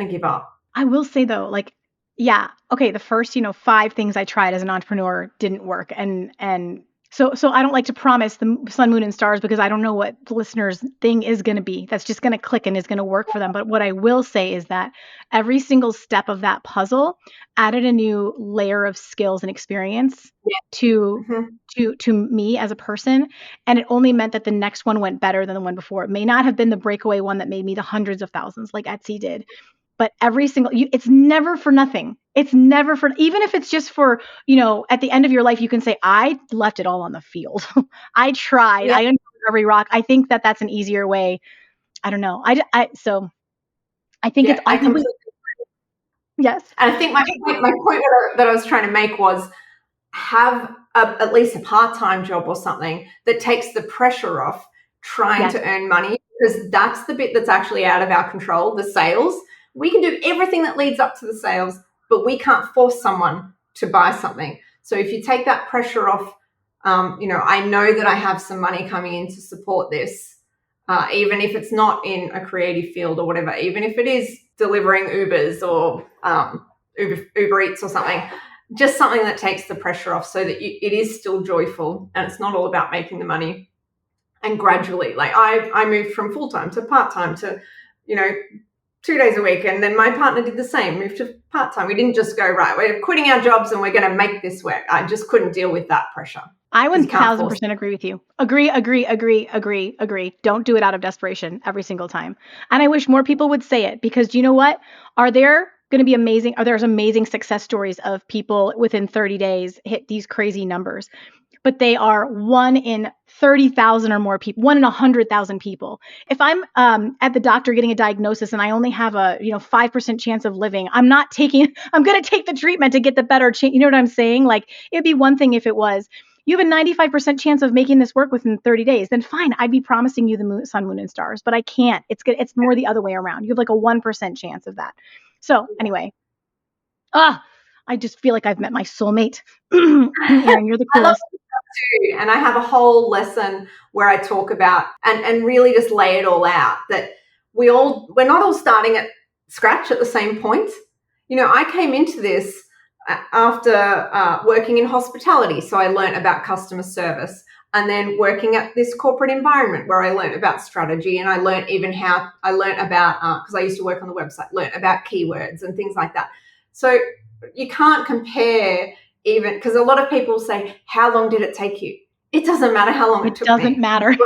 give up. I will say though, like, yeah, okay, the first, 5 things I tried as an entrepreneur didn't work, and so I don't like to promise the sun, moon, and stars because I don't know what the listener's thing is going to be. That's just going to click and is going to work for them. But what I will say is that every single step of that puzzle added a new layer of skills and experience to me as a person, and it only meant that the next one went better than the one before. It may not have been the breakaway one that made me the hundreds of thousands like Etsy did, but every single it's never for nothing. It's never for, even if it's just for, at the end of your life, you can say, I left it all on the field. I tried. I uncovered every rock. I think that that's an easier way. I don't know. So I think it's I completely yes. And I think my point that I was trying to make was, have at least a part-time job or something that takes the pressure off trying to earn money, because that's the bit that's actually out of our control, the sales. We can do everything that leads up to the sales, but we can't force someone to buy something. So if you take that pressure off, I know that I have some money coming in to support this, even if it's not in a creative field or whatever, even if it is delivering Ubers or Uber Eats or something, just something that takes the pressure off so that it is still joyful and it's not all about making the money. And gradually, like I moved from full-time to part-time to, 2 days a week. And then my partner did the same, moved to part-time. We didn't just go, right, we're quitting our jobs and we're going to make this work. I just couldn't deal with that pressure. I 1000% agree with you. Agree. Don't do it out of desperation every single time. And I wish more people would say it, because you know what? There's amazing success stories of people within 30 days hit these crazy numbers, but they are 1 in 30,000 or more people, 1 in 100,000 people. If I'm at the doctor getting a diagnosis and I only have a 5% chance of living, I'm going to take the treatment to get the better chance. You know what I'm saying? Like, it'd be one thing if it was, you have a 95% chance of making this work within 30 days, then fine, I'd be promising you the moon, sun, moon, and stars, but I can't. It's more the other way around. You have like a 1% chance of that. So anyway, I just feel like I've met my soulmate. Erin, you're the coolest. Too. And I have a whole lesson where I talk about and really just lay it all out, that we're not all starting at scratch at the same point. I came into this after working in hospitality, so I learned about customer service, and then working at this corporate environment where I learned about strategy, and I learned about because I used to work on the website, learned about keywords and things like that. So you can't compare, even because a lot of people say, how long did it take you? It doesn't matter how long it took me. It doesn't matter.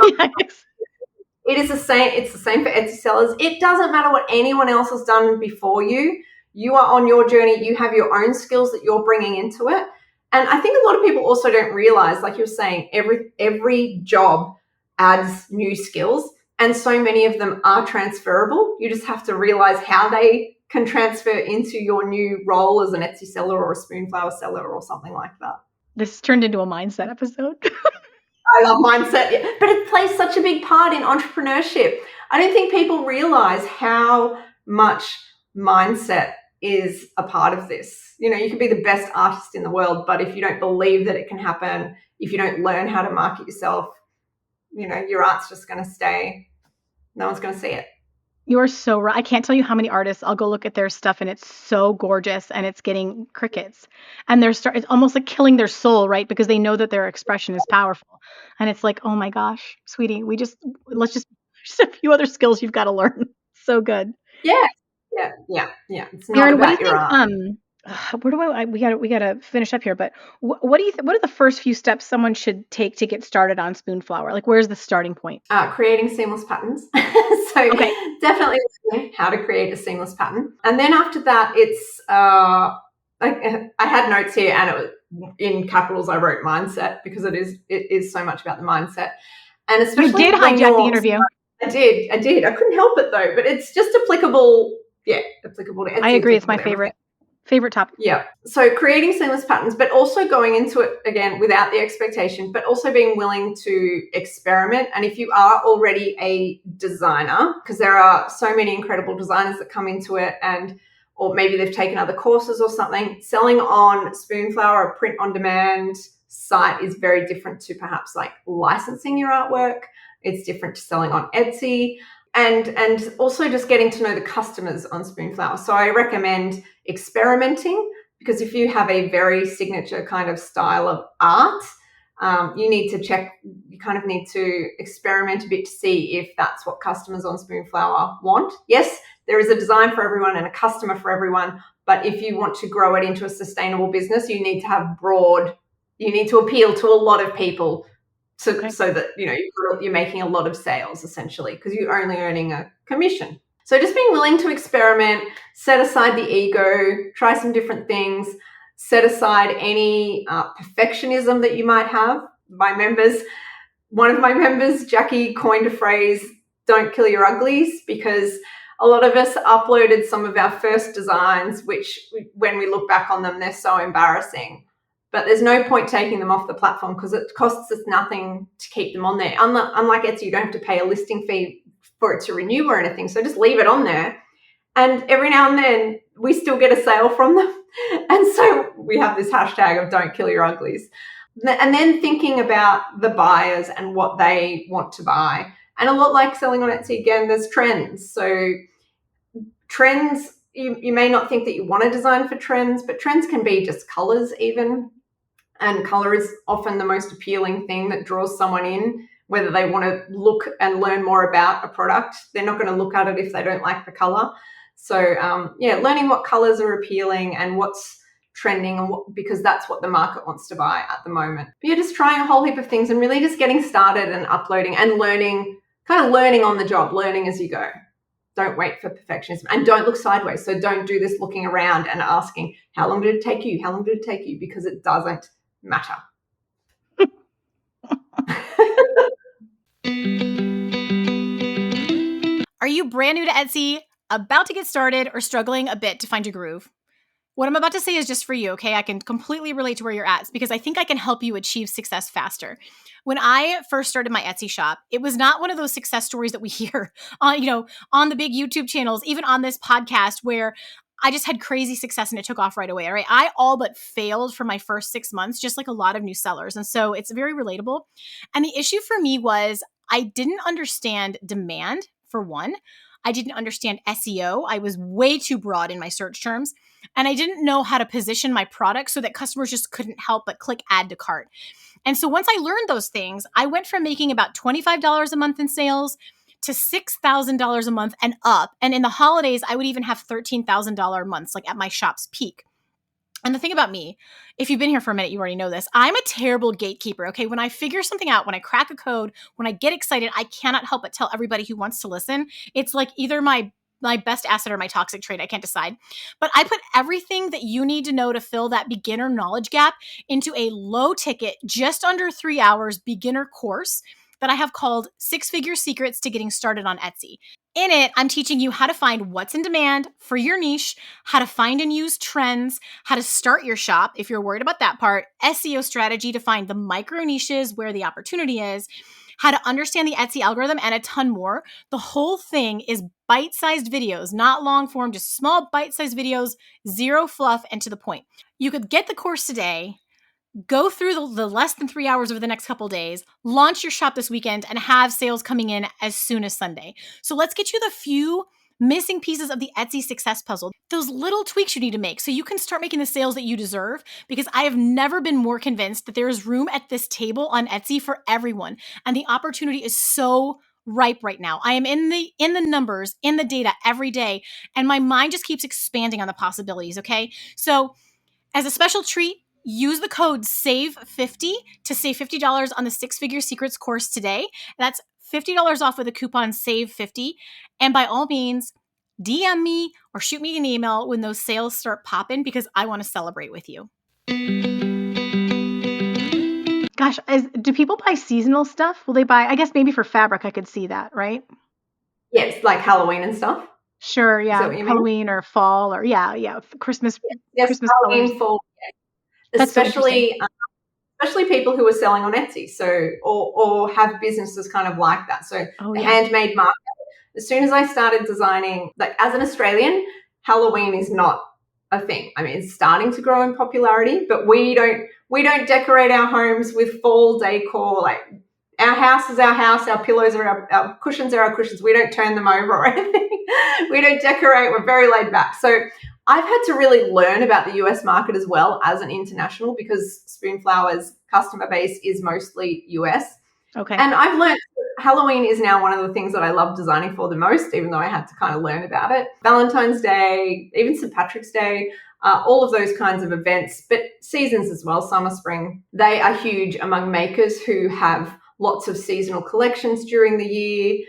It is the same. It's the same for Etsy sellers. It doesn't matter what anyone else has done before you. You are on your journey. You have your own skills that you're bringing into it. And I think a lot of people also don't realize, like you're saying, every job adds new skills, and so many of them are transferable. You just have to realize how they can transfer into your new role as an Etsy seller or a Spoonflower seller or something like that. This turned into a mindset episode. I love mindset, but it plays such a big part in entrepreneurship. I don't think people realize how much mindset is a part of this. You can be the best artist in the world, but if you don't believe that it can happen, if you don't learn how to market yourself, your art's just going to stay. No one's going to see it. You're so right. I can't tell you how many artists I'll go look at their stuff and it's so gorgeous and it's getting crickets, and it's almost like killing their soul, right? Because they know that their expression is powerful, and it's like, oh my gosh, sweetie, let's just a few other skills you've got to learn. So good. Yeah. It's not Erin, about what do you think? Where do we gotta finish up here? But what do you what are the first few steps someone should take to get started on Spoonflower? Like, where's the starting point? Creating seamless patterns. So definitely how to create a seamless pattern, and then after that, it's I had notes here, and it was in capitals. I wrote mindset because it is so much about the mindset, and especially you did hijack the interview. I did. I couldn't help it though, but it's just applicable. Yeah, applicable to Etsy. I agree. It's my favorite topic. Yeah. So creating seamless patterns, but also going into it again without the expectation, but also being willing to experiment. And if you are already a designer, because there are so many incredible designers that come into it, or maybe they've taken other courses or something, selling on Spoonflower, a print on demand site, is very different to perhaps like licensing your artwork. It's different to selling on Etsy. And also just getting to know the customers on Spoonflower. So I recommend experimenting, because if you have a very signature kind of style of art, you kind of need to experiment a bit to see if that's what customers on Spoonflower want. Yes, there is a design for everyone and a customer for everyone, but if you want to grow it into a sustainable business, you need to appeal to a lot of people. So that, you're making a lot of sales, essentially, because you're only earning a commission. So just being willing to experiment, set aside the ego, try some different things, set aside any perfectionism that you might have. One of my members, Jackie, coined a phrase, don't kill your uglies, because a lot of us uploaded some of our first designs, which when we look back on them, they're so embarrassing. but there's no point taking them off the platform because it costs us nothing to keep them on there. Unlike Etsy, you don't have to pay a listing fee for it to renew or anything. So just leave it on there. And every now and then we still get a sale from them. And so we have this hashtag of don't kill your uglies. And then thinking about the buyers and what they want to buy. And a lot like selling on Etsy, again, there's trends. So trends, you may not think that you want to design for trends, but trends can be just colors even. And color is often the most appealing thing that draws someone in, whether they want to look and learn more about a product. They're not going to look at it if they don't like the color. So learning what colors are appealing and what's trending, and because that's what the market wants to buy at the moment. But you're just trying a whole heap of things and really just getting started and uploading and learning, kind of learning on the job, learning as you go. Don't wait for perfectionism, and don't look sideways. So don't do this looking around and asking, how long did it take you? How long did it take you? Because it doesn't matter. Are you brand new to Etsy, about to get started, or struggling a bit to find your groove? What I'm about to say is just for you, okay? I can completely relate to where you're at because I think I can help you achieve success faster. When I first started my Etsy shop, it was not one of those success stories that we hear on the big YouTube channels, even on this podcast, where I just had crazy success and it took off right away. All right. I all but failed for my first 6 months, just like a lot of new sellers. And so it's very relatable. And the issue for me was I didn't understand demand, for one. I didn't understand SEO. I was way too broad in my search terms. And I didn't know how to position my product so that customers just couldn't help but click add to cart. And so once I learned those things, I went from making about $25 a month in sales to $6,000 a month and up. And in the holidays, I would even have $13,000 months, like at my shop's peak. And the thing about me, if you've been here for a minute, you already know this. I'm a terrible gatekeeper, okay? When I figure something out, when I crack a code, when I get excited, I cannot help but tell everybody who wants to listen. It's like either my best asset or my toxic trait. I can't decide. But I put everything that you need to know to fill that beginner knowledge gap into a low ticket, just under 3 hours beginner course that I have called 6-Figure Secrets to Getting Started on Etsy. In it, I'm teaching you how to find what's in demand for your niche, how to find and use trends, how to start your shop if you're worried about that part, SEO strategy to find the micro niches where the opportunity is, how to understand the Etsy algorithm, and a ton more. The whole thing is bite-sized videos, not long form, just small bite-sized videos, zero fluff, and to the point. You could get the course today, go through the less than 3 hours over the next couple days, launch your shop this weekend, and have sales coming in as soon as Sunday. So let's get you the few missing pieces of the Etsy success puzzle, those little tweaks you need to make so you can start making the sales that you deserve, because I have never been more convinced that there is room at this table on Etsy for everyone. And the opportunity is so ripe right now. I am in the numbers, in the data every day, and my mind just keeps expanding on the possibilities, okay? So as a special treat, use the code SAVE50 to save $50 on the 6-Figure Secrets course today. That's $50 off with the coupon SAVE50. And by all means, DM me or shoot me an email when those sales start popping, because I want to celebrate with you. Gosh, do people buy seasonal stuff? Will they buy, I guess maybe for fabric, I could see that, right? Yes, like Halloween and stuff. Sure, yeah. Halloween or fall or Christmas. Yes, Christmas Halloween, colors. fall. That's so Especially people who are selling on Etsy, so or have businesses kind of like that. So handmade market. As soon as I started designing, like as an Australian, Halloween is not a thing. I mean, it's starting to grow in popularity, but we don't decorate our homes with fall decor. Like our house is our house, our pillows are our cushions are our cushions. We don't turn them over or anything. We don't decorate. We're very laid back. So I've had to really learn about the US market as well as an international, because Spoonflower's customer base is mostly US. Okay. And I've learned Halloween is now one of the things that I love designing for the most, even though I had to kind of learn about it. Valentine's Day, even St. Patrick's Day, all of those kinds of events, but seasons as well, summer, spring. They are huge among makers who have lots of seasonal collections during the year.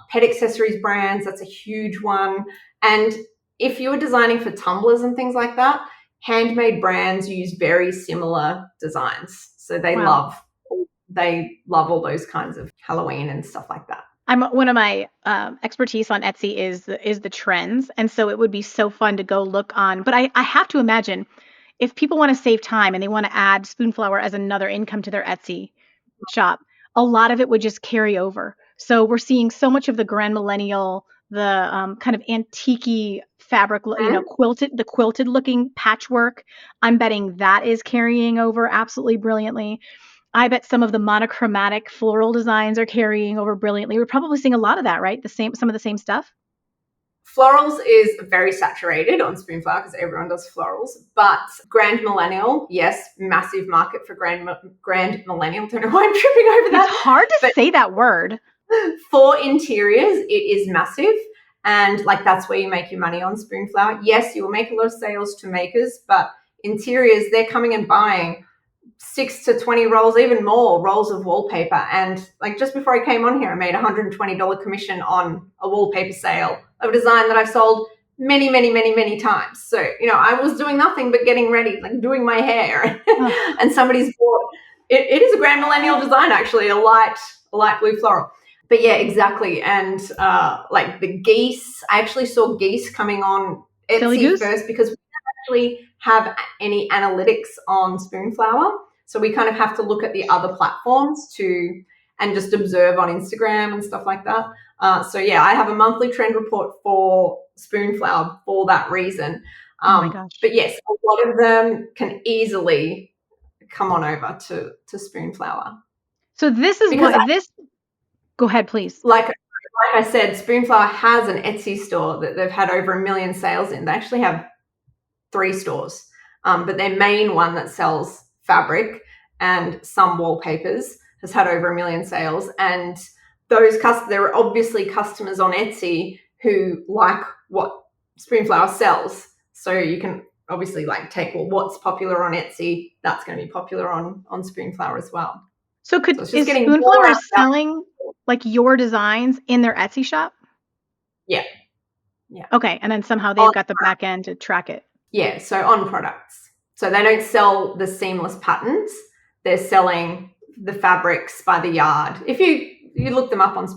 Pet accessories brands, that's a huge one. And if you're designing for tumblers and things like that, handmade brands use very similar designs. So they love all those kinds of Halloween and stuff like that. One of my expertise on Etsy is the trends. And so it would be so fun to go look on. But I have to imagine if people want to save time and they want to add Spoonflower as another income to their Etsy shop, a lot of it would just carry over. So we're seeing so much of the Grand Millennial, the kind of antique fabric, the quilted looking patchwork. I'm betting that is carrying over absolutely brilliantly. I bet some of the monochromatic floral designs are carrying over brilliantly. We're probably seeing a lot of that, right? Some of the same stuff. Florals is very saturated on Spoonflower because everyone does florals, but Grand Millennial, yes, massive market for Grand Millennial. Don't know why I'm tripping over that. It's hard to say that word. For interiors, it is massive, and like that's where you make your money on Spoonflower. Yes, you will make a lot of sales to makers, but interiors, they're coming and buying 6 to 20 rolls, even more rolls of wallpaper. And like just before I came on here, I made $120 commission on a wallpaper sale of a design that I've sold many, many, many, many times. So, I was doing nothing but getting ready, like doing my hair and somebody's bought it is a Grand Millennial design, actually, a light blue floral. But yeah, exactly. And like the geese, I actually saw geese coming on Etsy first because we don't actually have any analytics on Spoonflower. So we kind of have to look at the other platforms and just observe on Instagram and stuff like that. So yeah, I have a monthly trend report for Spoonflower for that reason. Oh my gosh. But yes, a lot of them can easily come on over to Spoonflower. So this is go ahead, please. Like I said, Spoonflower has an Etsy store that they've had over 1 million sales in. They actually have 3 stores, but their main one that sells fabric and some wallpapers has had over 1 million sales. And there are obviously customers on Etsy who like what Spoonflower sells. So you can obviously take, what's popular on Etsy, that's going to be popular on Spoonflower as well. So is Spoonflower selling like your designs in their Etsy shop? Yeah. Okay, and then somehow they've got the back end to track it. Yeah, so on products. So they don't sell the seamless patterns. They're selling the fabrics by the yard. If you look them up on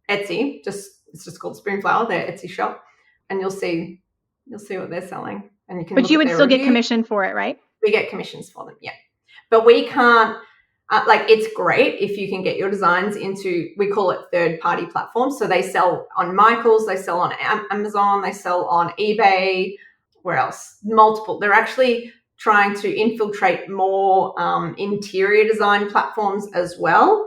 Etsy, it's just called Spoonflower, their Etsy shop, and you'll see what they're selling. And you can. But you would still get commission for it, right? We get commissions for them, yeah. But we can't. It's great if you can get your designs into, we call it third-party platforms. So they sell on Michaels, they sell on Amazon, they sell on eBay. Where else? Multiple. They're actually trying to infiltrate more interior design platforms as well.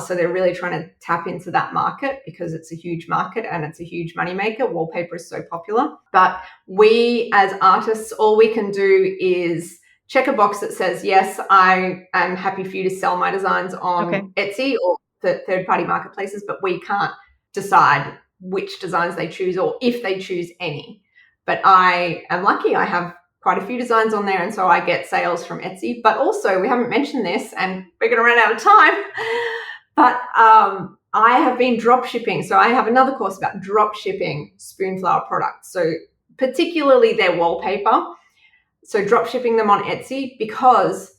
So they're really trying to tap into that market because it's a huge market and it's a huge moneymaker. Wallpaper is so popular. But we as artists, all we can do is check a box that says, yes, I am happy for you to sell my designs on Etsy or the third-party marketplaces, but we can't decide which designs they choose or if they choose any. But I am lucky. I have quite a few designs on there, and so I get sales from Etsy. But also, we haven't mentioned this, and we're going to run out of time, but I have been drop shipping. So I have another course about drop shipping Spoonflower products, so particularly their wallpaper. So drop shipping them on Etsy because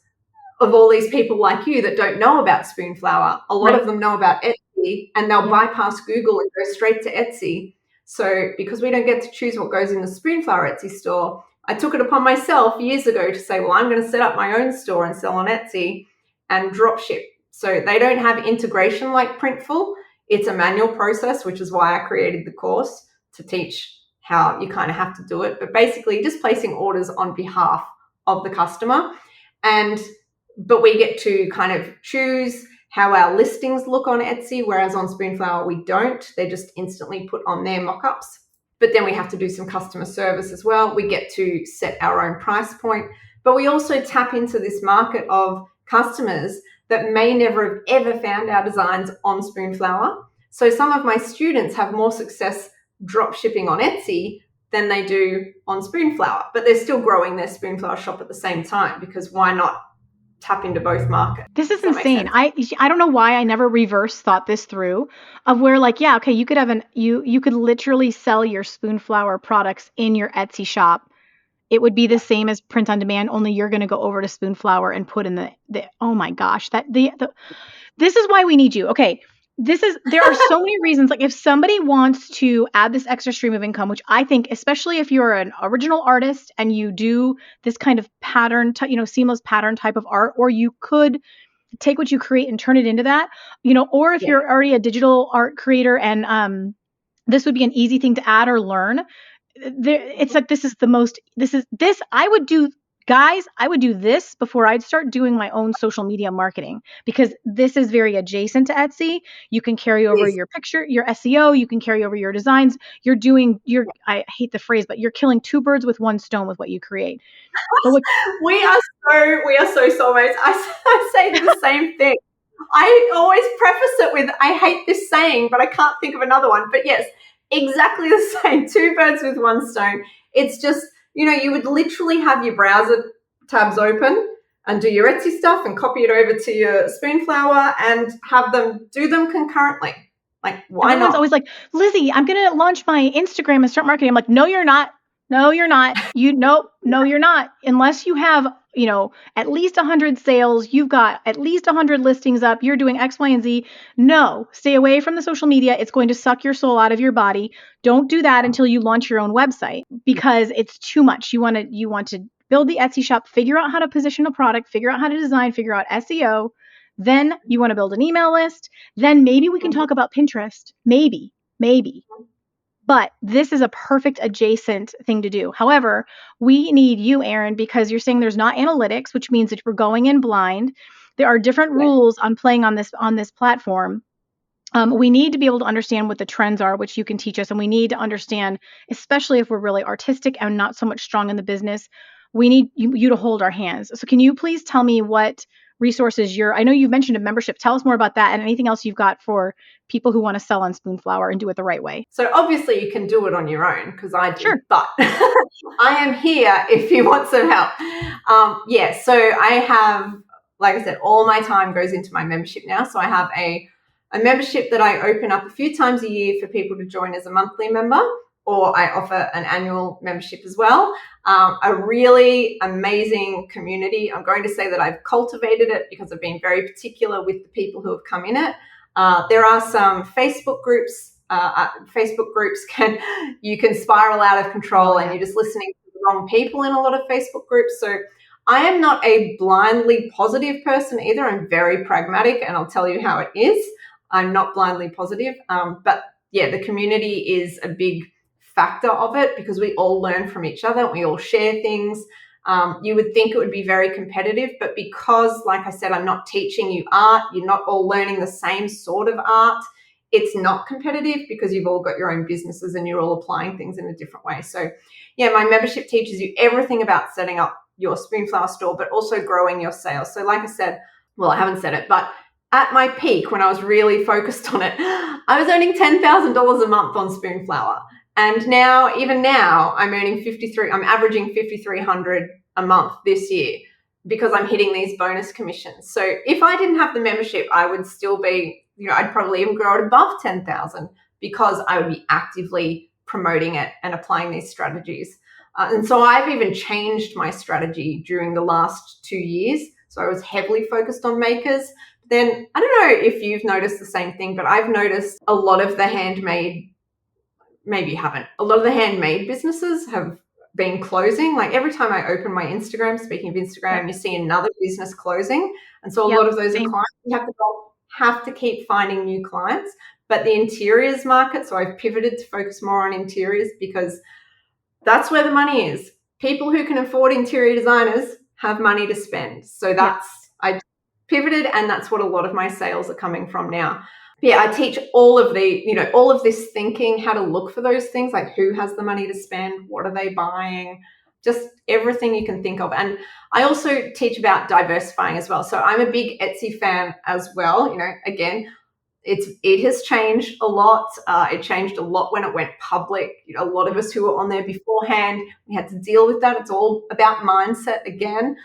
of all these people like you that don't know about Spoonflower. A lot of them know about Etsy and they'll bypass Google and go straight to Etsy. So because we don't get to choose what goes in the Spoonflower Etsy store, I took it upon myself years ago to say, well, I'm going to set up my own store and sell on Etsy and drop ship. So they don't have integration like Printful. It's a manual process, which is why I created the course to teach how you kind of have to do it, but basically just placing orders on behalf of the customer. But we get to kind of choose how our listings look on Etsy, whereas on Spoonflower, we don't. They're just instantly put on their mock-ups. But then we have to do some customer service as well. We get to set our own price point, but we also tap into this market of customers that may never have ever found our designs on Spoonflower. So some of my students have more success drop shipping on Etsy than they do on Spoonflower, but they're still growing their Spoonflower shop at the same time because why not tap into both markets? This is insane. I don't know why I never reverse thought this through of where you could have you could literally sell your Spoonflower products in your Etsy shop. It would be the same as print on demand, only you're going to go over to Spoonflower and put in the oh my gosh, this is why we need you. Okay. there are so many reasons. Like if somebody wants to add this extra stream of income, which I think, especially if you're an original artist and you do this kind of pattern, seamless pattern type of art, or you could take what you create and turn it into that, or if you're already a digital art creator and this would be an easy thing to add or learn. It's like I would do, guys, I would do this before I'd start doing my own social media marketing, because this is very adjacent to Etsy. You can carry over your picture, your SEO, you can carry over your designs. I hate the phrase, but you're killing two birds with one stone with what you create. But we are so soulmates. I say the same thing. I always preface it with, I hate this saying, but I can't think of another one. But yes, exactly the same. Two birds with one stone. It's just, you would literally have your browser tabs open and do your Etsy stuff and copy it over to your Spoonflower and have them do them concurrently. Like, why everyone's not? always like, Lizzie, I'm going to launch my Instagram and start marketing. I'm like, no, you're not. No, you're not. No, you're not. Unless you have, at least 100 sales, you've got at least 100 listings up, you're doing X, Y, and Z. No, stay away from the social media. It's going to suck your soul out of your body. Don't do that until you launch your own website, because it's too much. You want to build the Etsy shop, figure out how to position a product, figure out how to design, figure out SEO. Then you want to build an email list. Then maybe we can talk about Pinterest. Maybe. But this is a perfect adjacent thing to do. However, we need you, Erin, because you're saying there's not analytics, which means that we're going in blind. There are different rules on playing on this platform. We need to be able to understand what the trends are, which you can teach us. And we need to understand, especially if we're really artistic and not so much strong in the business, we need you to hold our hands. So can you please tell me what resources I know you've mentioned a membership. Tell us more about that and anything else you've got for people who want to sell on Spoonflower and do it the right way. So obviously you can do it on your own, because I did, Sure. but I am here if you want some help. So I have, like I said, all my time goes into my membership now. So I have a membership that I open up a few times a year for people to join as a monthly member, or I offer an annual membership as well. A really amazing community. I'm going to say that I've cultivated it because I've been very particular with the people who have come in it. There are some Facebook groups. You can spiral out of control, and you're just listening to the wrong people in a lot of Facebook groups. So I am not a blindly positive person either. I'm very pragmatic, and I'll tell you how it is. I'm not blindly positive. But yeah, the community is a big factor of it, because we all learn from each other. We all share things. You would think it would be very competitive, but because, like I said, I'm not teaching you art, you're not all learning the same sort of art, it's not competitive, because you've all got your own businesses and you're all applying things in a different way. So yeah, my membership teaches you everything about setting up your Spoonflower store, but also growing your sales. So like I said, well, I haven't said it, but at my peak, when I was really focused on it, I was earning $10,000 a month on Spoonflower. And even now, I'm averaging $5,300 a month this year, because I'm hitting these bonus commissions. So if I didn't have the membership, I would still be, I'd probably even grow it above 10,000, because I would be actively promoting it and applying these strategies. And so I've even changed my strategy during the last 2 years. So I was heavily focused on makers. Then I don't know if you've noticed the same thing, but I've noticed a lot of the handmade, maybe you haven't, a lot of the handmade businesses have been closing. Like every time I open my Instagram, speaking of Instagram, you see another business closing. And so a lot of those are clients. You have to keep finding new clients. But the interiors market, so I've pivoted to focus more on interiors, because that's where the money is. People who can afford interior designers have money to spend. So I pivoted, and that's what a lot of my sales are coming from now. Yeah, I teach all of this thinking, how to look for those things, like who has the money to spend, what are they buying, just everything you can think of. And I also teach about diversifying as well. So I'm a big Etsy fan as well. Again, it has changed a lot. It changed a lot when it went public. A lot of us who were on there beforehand, we had to deal with that. It's all about mindset again.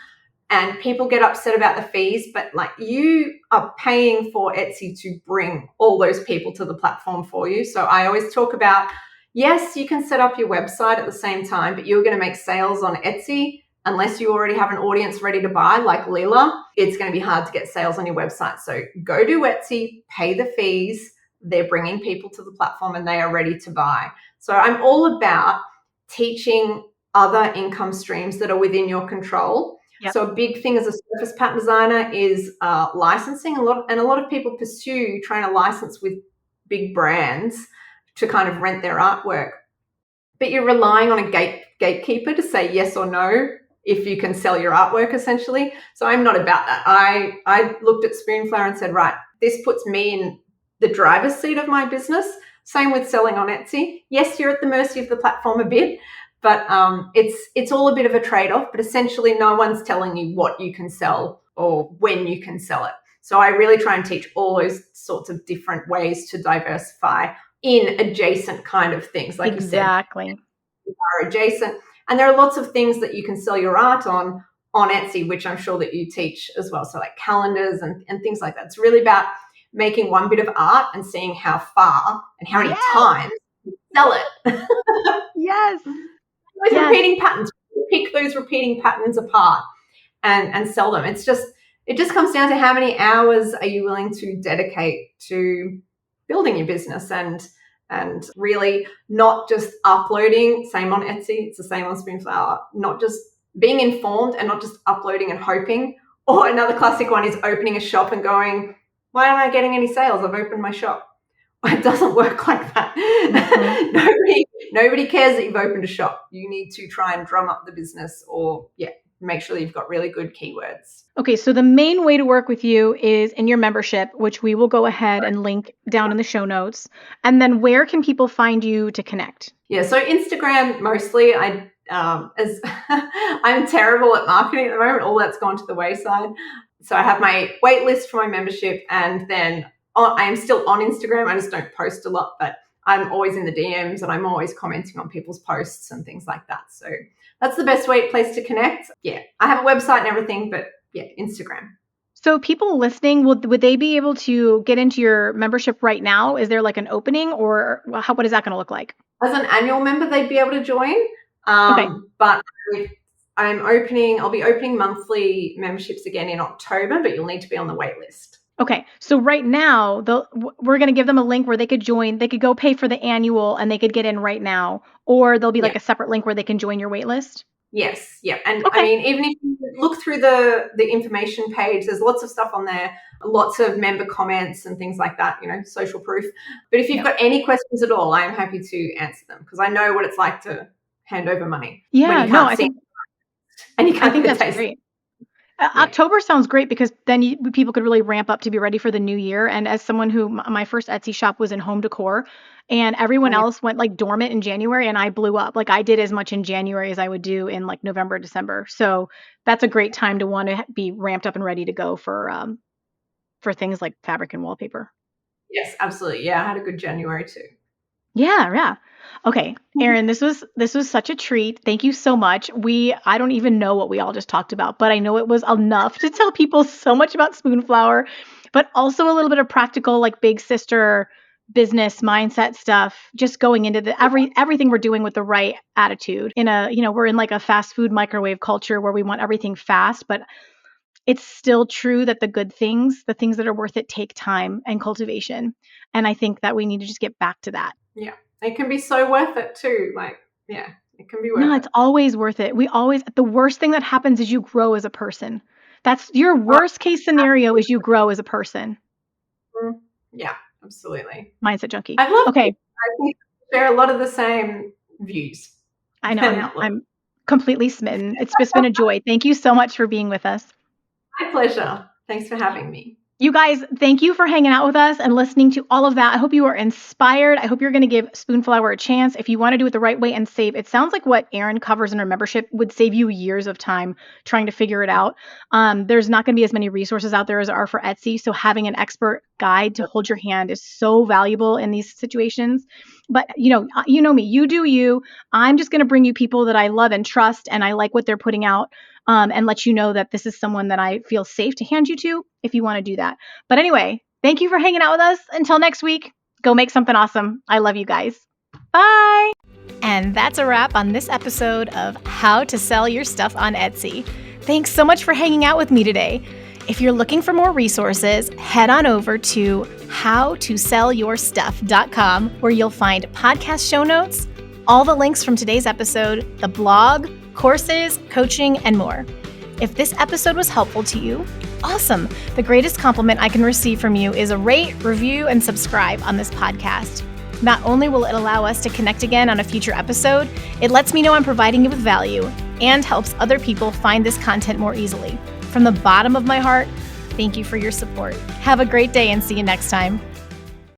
And people get upset about the fees, but like, you are paying for Etsy to bring all those people to the platform for you. So I always talk about, yes, you can set up your website at the same time, but you're going to make sales on Etsy unless you already have an audience ready to buy, like Lila, it's going to be hard to get sales on your website. So go to Etsy, pay the fees. They're bringing people to the platform and they are ready to buy. So I'm all about teaching other income streams that are within your control. Yep. So a big thing as a surface pattern designer is licensing. A lot of people pursue trying to license with big brands to kind of rent their artwork. But you're relying on a gatekeeper to say yes or no if you can sell your artwork, essentially. So I'm not about that. I looked at Spoonflower and said, right, this puts me in the driver's seat of my business. Same with selling on Etsy. Yes, you're at the mercy of the platform a bit, but it's all a bit of a trade-off. But essentially, no one's telling you what you can sell or when you can sell it. So I really try and teach all those sorts of different ways to diversify in adjacent kind of things. Like exactly. You said, are adjacent. And there are lots of things that you can sell your art on Etsy, which I'm sure that you teach as well. So like calendars and things like that. It's really about making one bit of art and seeing how far and how many times you sell it. Yes. With repeating patterns, pick those repeating patterns apart and sell them. It just comes down to how many hours are you willing to dedicate to building your business and really not just uploading, same on Etsy, it's the same on Spoonflower, not just being informed and not just uploading and hoping. Or another classic one is opening a shop and going, why aren't I getting any sales? I've opened my shop. It doesn't work like that. Mm-hmm. Nobody cares that you've opened a shop. You need to try and drum up the business or make sure that you've got really good keywords. Okay, so the main way to work with you is in your membership, which we will go ahead and link down in the show notes. And then where can people find you to connect? Yeah, so Instagram mostly. As I'm terrible at marketing at the moment, all that's gone to the wayside. So I have my wait list for my membership, and then I am still on Instagram. I just don't post a lot, but I'm always in the DMs and I'm always commenting on people's posts and things like that. So that's the best place to connect. Yeah, I have a website and everything, but Instagram. So people listening, would they be able to get into your membership right now? Is there like an opening, or what is that going to look like? As an annual member, they'd be able to join. Okay. But I'll be opening monthly memberships again in October, but you'll need to be on the wait list. Okay. So right now, we're going to give them a link where they could join. They could go pay for the annual and they could get in right now, or there'll be like a separate link where they can join your wait list. Yes. Yeah. And I mean, even if you look through the information page, there's lots of stuff on there, lots of member comments and things like that, social proof. But if you've got any questions at all, I'm happy to answer them because I know what it's like to hand over money. Yeah, I think that's great. October sounds great because then people could really ramp up to be ready for the new year. And as someone who, my first Etsy shop was in home decor and everyone else went like dormant in January and I blew up. Like I did as much in January as I would do in like November, December. So that's a great time to want to be ramped up and ready to go for things like fabric and wallpaper. Yes, absolutely. Yeah, I had a good January too. Yeah. Okay, Erin, this was such a treat. Thank you so much. I don't even know what we all just talked about, but I know it was enough to tell people so much about Spoonflower, but also a little bit of practical, like big sister business mindset stuff, just going into everything we're doing with the right attitude. We're in like a fast food microwave culture where we want everything fast, but it's still true that the good things, the things that are worth it, take time and cultivation. And I think that we need to just get back to that. Yeah. It can be so worth it too. It can be worth it. No, it's always worth it. The worst thing that happens is you grow as a person. That's your worst case scenario is you grow as a person. Yeah, absolutely. Mindset junkie. I think we share a lot of the same views. I know. I'm completely smitten. It's just been a joy. Thank you so much for being with us. My pleasure. Thanks for having me. You guys, thank you for hanging out with us and listening to all of that. I hope you are inspired. I hope you're going to give Spoonflower a chance. If you want to do it the right way and save, it sounds like what Erin covers in her membership would save you years of time trying to figure it out. There's not going to be as many resources out there as there are for Etsy. So having an expert guide to hold your hand is so valuable in these situations. But you know me, you do you. I'm just going to bring you people that I love and trust and I like what they're putting out. And let you know that this is someone that I feel safe to hand you to if you want to do that. But anyway, thank you for hanging out with us. Until next week, go make something awesome. I love you guys. Bye. And that's a wrap on this episode of How to Sell Your Stuff on Etsy. Thanks so much for hanging out with me today. If you're looking for more resources, head on over to howtosellyourstuff.com, where you'll find podcast show notes, all the links from today's episode, the blog, courses, coaching, and more. If this episode was helpful to you, awesome. The greatest compliment I can receive from you is a rate, review, and subscribe on this podcast. Not only will it allow us to connect again on a future episode, it lets me know I'm providing you with value and helps other people find this content more easily. From the bottom of my heart, thank you for your support. Have a great day and see you next time.